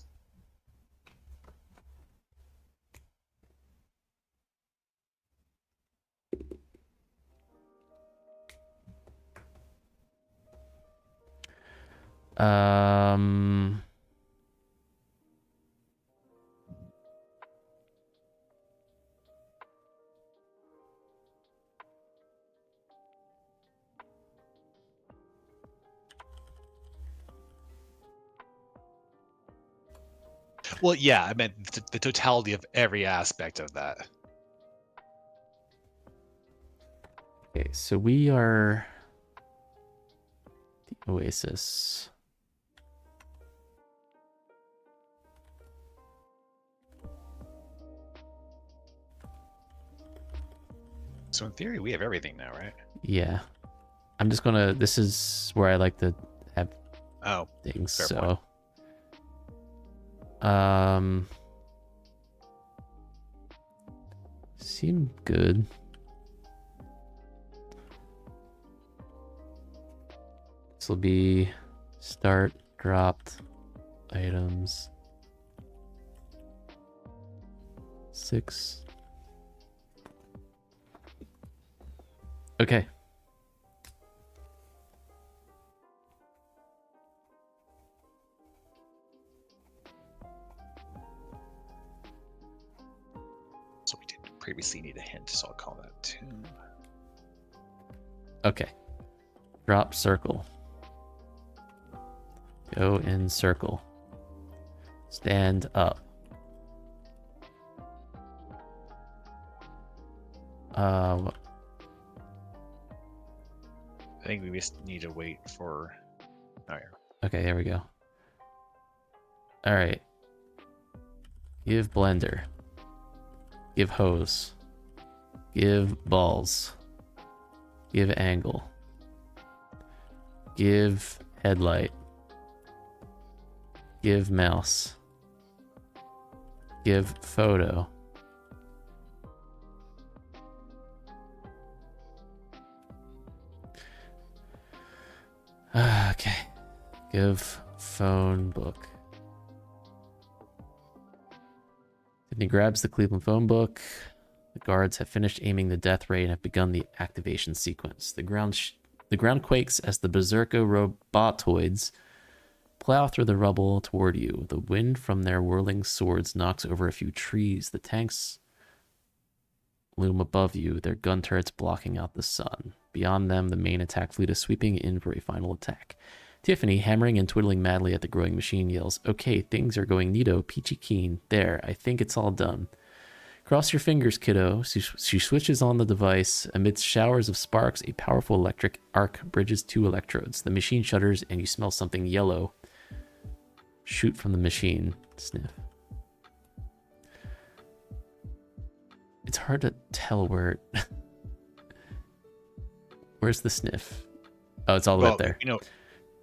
Well, yeah, I meant the totality of every aspect of that. Okay, so we are the Oasis. So in theory, we have everything now, right? Yeah. I'm just gonna... This is where I like to have things, so... Point. Seem good. This will be start, dropped, items. 6. Okay. So we did previously need a hint, so I'll call that 2. Okay. Drop circle. Go in circle. Stand up. I think we just need to wait for... Oh, yeah. Okay, there we go. Alright. Give blender. Give hose. Give balls. Give angle. Give headlight. Give mouse. Give photo. Okay. Give phone book. Sydney grabs the Cleveland phone book. The guards have finished aiming the death ray and have begun the activation sequence. The ground quakes as the berserker robotoids plow through the rubble toward you. The wind from their whirling swords knocks over a few trees. The tanks loom above you, their gun turrets blocking out the sun. Beyond them, the main attack fleet is sweeping in for a final attack. Tiffany, hammering and twiddling madly at the growing machine, yells, "Okay, things are going neato, peachy keen. There, I think it's all done. Cross your fingers, kiddo." She switches on the device. Amidst showers of sparks, a powerful electric arc bridges 2 electrodes. The machine shudders, and you smell something yellow shoot from the machine. Sniff. It's hard to tell where... Where's the sniff? Oh, it's all the way up there.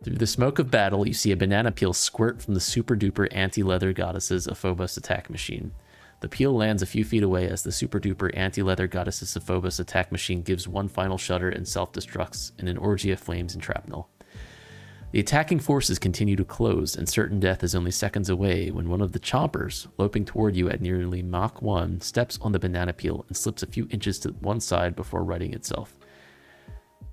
Through the smoke of battle, you see a banana peel squirt from the super-duper anti-leather goddesses of Phobos attack machine. The peel lands a few feet away as the super-duper anti-leather goddesses of Phobos attack machine gives one final shudder and self-destructs in an orgy of flames and shrapnel. The attacking forces continue to close, and certain death is only seconds away when one of the chompers, loping toward you at nearly Mach 1, steps on the banana peel and slips a few inches to one side before righting itself.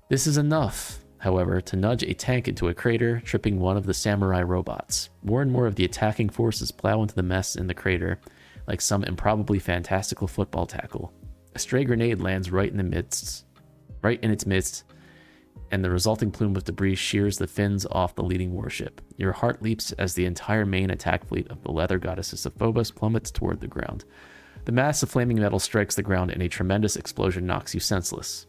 This is enough, however, to nudge a tank into a crater, tripping one of the samurai robots. More and more of the attacking forces plow into the mess in the crater, like some improbably fantastical football tackle. A stray grenade lands right in its midst, and the resulting plume of debris shears the fins off the leading warship. Your heart leaps as the entire main attack fleet of the leather goddesses of Phobos plummets toward the ground. The mass of flaming metal strikes the ground and a tremendous explosion knocks you senseless.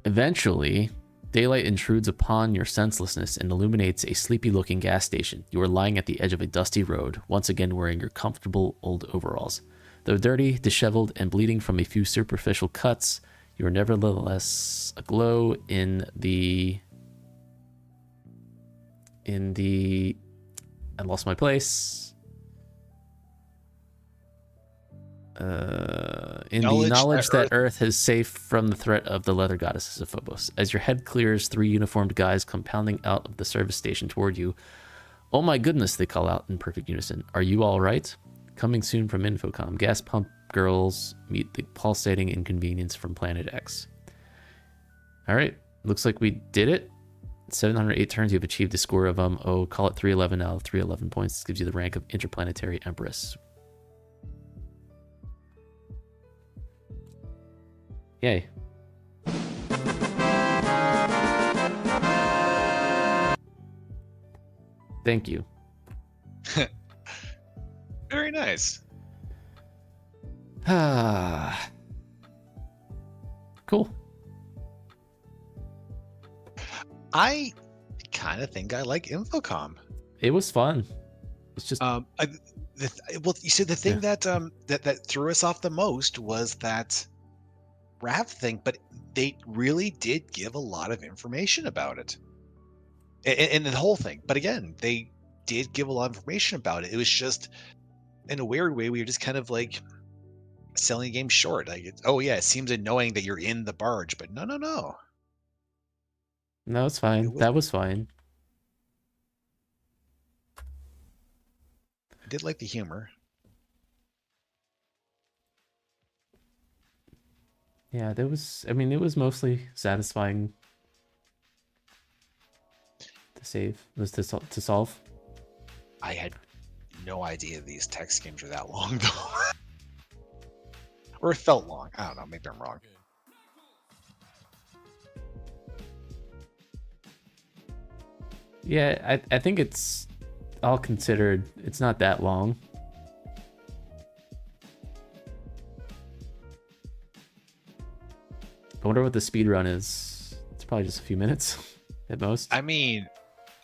Eventually, daylight intrudes upon your senselessness and illuminates a sleepy-looking gas station. You are lying at the edge of a dusty road, once again wearing your comfortable old overalls. Though dirty, disheveled, and bleeding from a few superficial cuts, you are nevertheless aglow in the... I lost my place. In the knowledge that Earth is safe from the threat of the leather goddesses of Phobos. As your head clears, 3 uniformed guys come pounding out of the service station toward you. Oh my goodness, they call out in perfect unison. Are you all right? Coming soon from Infocom. Gas pump girls meet the pulsating inconvenience from Planet X. All right, looks like we did it. 708 turns, you've achieved a score of, call it 311 out of 311 points. This gives you the rank of Interplanetary Empress. Yay. Thank you. Very nice. Cool. I kind of think I like Infocom. It was fun. It's just well, you see, the thing that that threw us off the most was that Rav thing, but they really did give a lot of information about it, and the whole thing. But again, they did give a lot of information about it. It was just, in a weird way, we were just kind of like selling a game short. Like, oh yeah, it seems annoying that you're in the barge, but no. No, it's fine. That was fine. I did like the humor. Yeah, there was. I mean, it was mostly satisfying to save. Was to solve. I had no idea these text games are that long, though. Or it felt long. I don't know. Maybe I'm wrong. Yeah, I think it's all considered. It's not that long. I wonder what the speed run is. It's probably just a few minutes at most. I mean,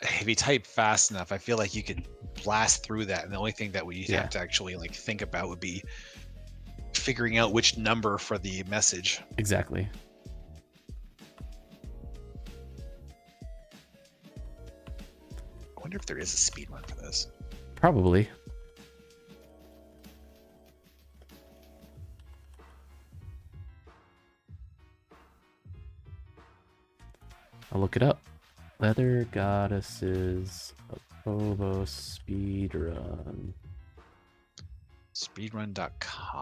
if you type fast enough, I feel like you could blast through that, and the only thing that we have to actually like think about would be figuring out which number for the message. Exactly. I wonder if there is a speed run for this. Probably. I'll look it up. Leather Goddesses of Phobos speedrun. Speedrun.com?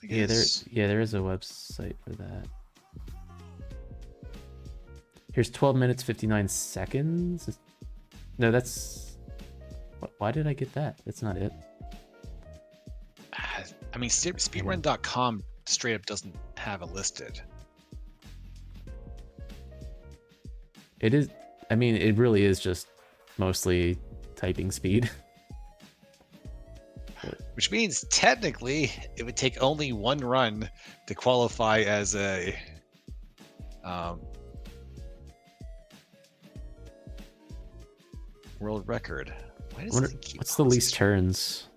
Yeah, there is a website for that. Here's 12 minutes 59 seconds. No, that's... Why did I get that? That's not it. I mean, speedrun.com straight up doesn't have it listed. It is... I mean, it really is just mostly typing speed. Which means, technically, it would take only one run to qualify as a... world record. Why does it keep what's the least turns?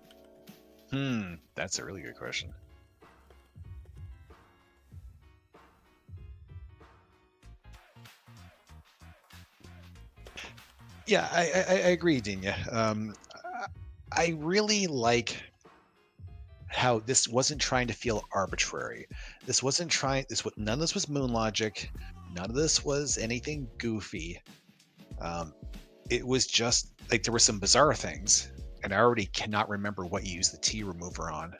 That's a really good question. Yeah, I agree, Dinya. I really like how this wasn't trying to feel arbitrary. This wasn't trying. None of this was moon logic. None of this was anything goofy. It was just like there were some bizarre things, and I already cannot remember what you used the T remover on.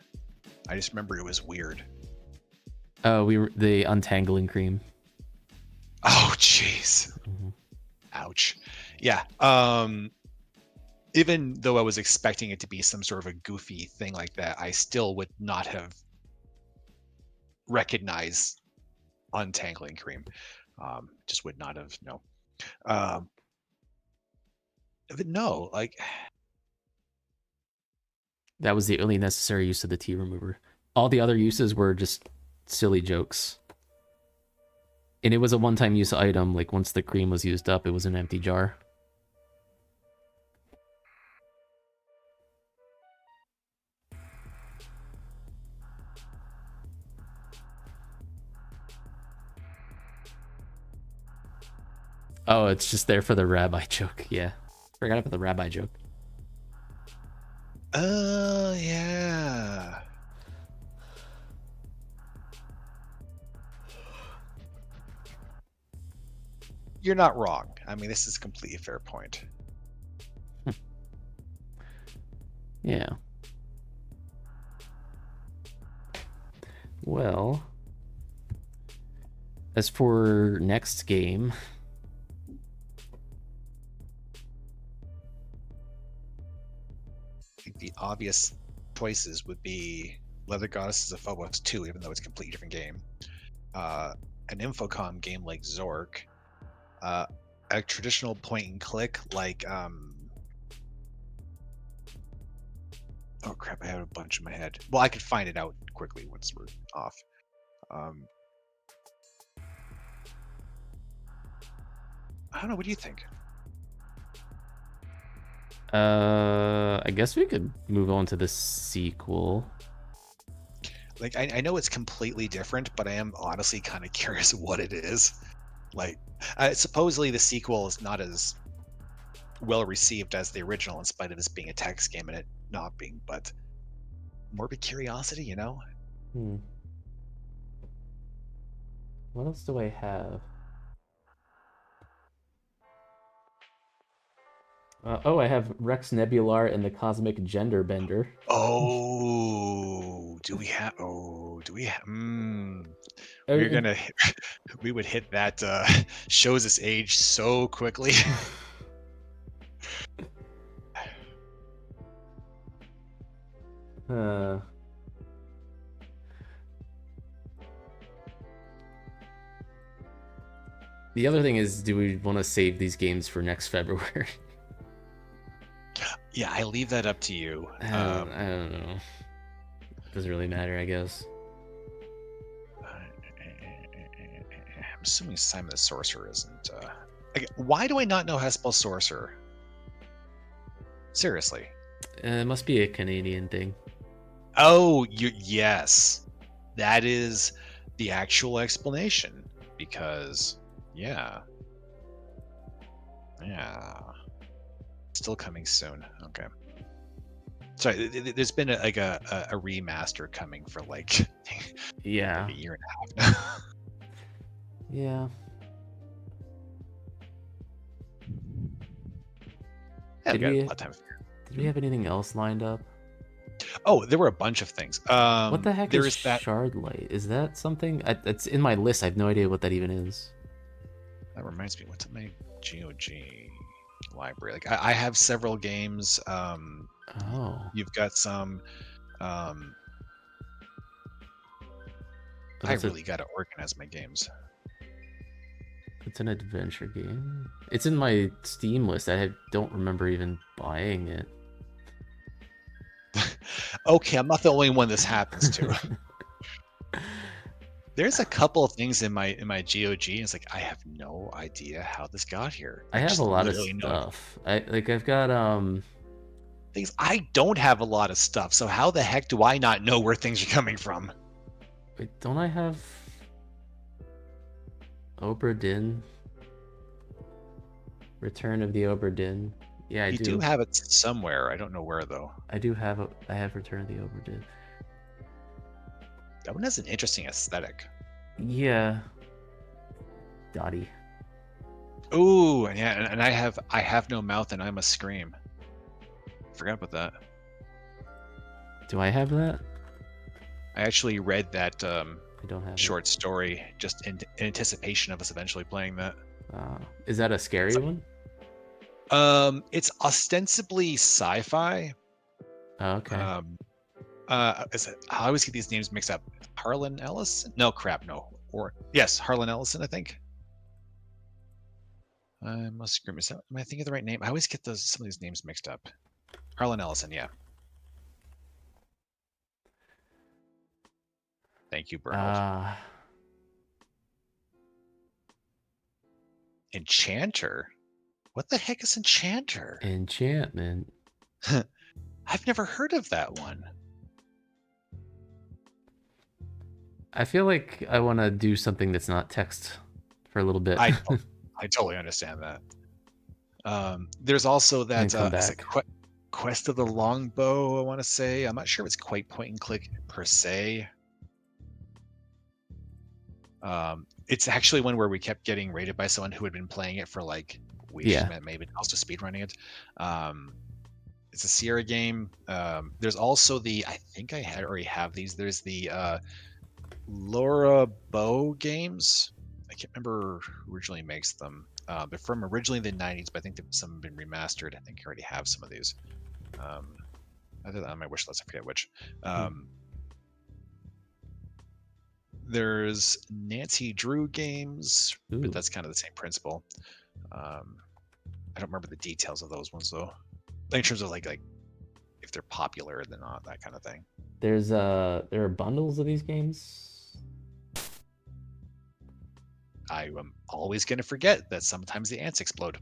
I just remember it was weird. Oh, the untangling cream. Oh, jeez. Mm-hmm. Ouch. Yeah. Even though I was expecting it to be some sort of a goofy thing like that, I still would not have recognized untangling cream. Just would not have. No. But no, like That was the only necessary use of the tea remover. All the other uses were just silly jokes. And it was a one-time use item. Like, once the cream was used up, it was an empty jar. Oh, it's just there for the rabbi joke. Yeah. Forgot about the rabbi joke. Oh, yeah. You're not wrong. I mean, this is a completely fair point. Yeah. Well, as for next game, I think the obvious choices would be Leather Goddesses of Phobos 2, even though it's a completely different game. An Infocom game like Zork. A traditional point and click like oh crap, I have a bunch in my head. Well, I could find it out quickly once we're off. I don't know, what do you think? I guess we could move on to the sequel. Like, I know it's completely different, but I am honestly kind of curious what it is. Like, supposedly the sequel is not as well received as the original, in spite of this being a text game and it not being, but morbid curiosity, you know? What else do I have? Oh, I have Rex Nebular and the Cosmic Gender Bender. Oh, do we have? We're gonna. We would hit that. Shows us age so quickly. The other thing is, do we want to save these games for next February? Yeah, I leave that up to you. I don't know. Doesn't really matter, I guess. I'm assuming Simon the Sorcerer isn't. Why do I not know how to spell sorcerer? Seriously. It must be a Canadian thing. Oh, yes. That is the actual explanation. Because, yeah. Still coming soon. Okay. Sorry, there's been a remaster coming for like yeah, like a year and a half now. Yeah. Yeah, did we have anything else lined up? Oh, there were a bunch of things. What the heck is that Shard Light? Is that something? It's in my list. I have no idea what that even is. That reminds me, what's in my GOG library? Like, I have several games. You've got some. I really got to organize my games. It's an adventure game. It's in my Steam list. I don't remember even buying it. Okay, I'm not the only one this happens to. There's a couple of things in my GOG, and it's like I have no idea how this got here. I have a lot of stuff. I've got things. I don't have a lot of stuff, so how the heck do I not know where things are coming from? Wait, don't I have Obra Dinn? Return of the Obra Dinn. Yeah, I do. You do have it somewhere. I don't know where though. I have Return of the Obra Dinn. That one has an interesting aesthetic. Yeah. Dotty. Ooh, and yeah, and I have no mouth and I must scream. Forgot about that. Do I have that? I actually read that I don't have short story just in anticipation of us eventually playing that. Is that a scary one? It's ostensibly sci-fi. Oh, okay. I always get these names mixed up. Harlan Ellison? No, crap, no. Or yes, Harlan Ellison, I think. I must screw myself. Am I thinking of the right name? I always get some of these names mixed up. Harlan Ellison, yeah. Thank you, Bernold. Enchanter? What the heck is Enchanter? Enchantment. I've never heard of that one. I feel like I want to do something that's not text for a little bit. I totally understand that. There's also that Quest of the Longbow, I want to say. I'm not sure if it's quite point and click per se. It's actually one where we kept getting rated by someone who had been playing it for like weeks, maybe also speedrunning it. It's a Sierra game. There's also I think I already have these. There's the Laura Bow games. I can't remember who originally makes them. They're from originally the 90s, but I think some have been remastered. I think I already have some of these. Other than on my wish list, I forget which. There's Nancy Drew games, but that's kind of the same principle. I don't remember the details of those ones though. In terms of like if they're popular or they're not, that kind of thing. There are bundles of these games. I am always going to forget that sometimes the ants explode.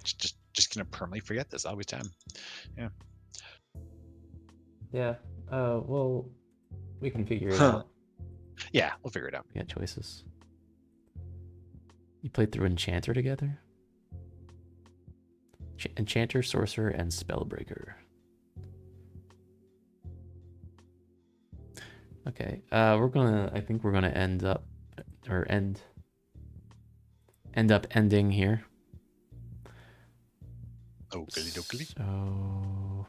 just going to permanently forget this always time. Yeah. Yeah. Well, we can figure it out. Yeah, we'll figure it out. We got choices. You played through Enchanter together? Enchanter, Sorcerer, and Spellbreaker. Okay. I think we're gonna end up ending here. Oakley dokley. So,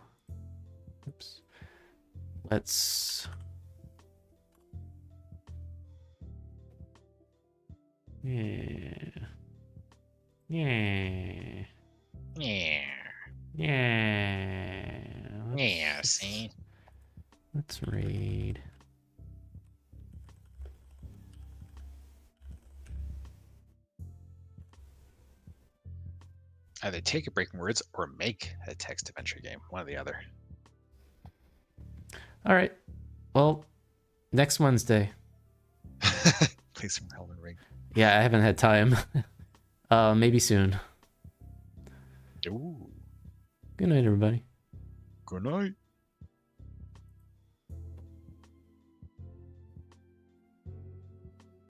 oops. Let's. Yeah. See. Let's read. Either take a breaking words or make a text adventure game. One or the other. All right. Well, next Wednesday. Play some Elden Ring. Yeah, I haven't had time. Maybe soon. Ooh. Good night, everybody. Good night.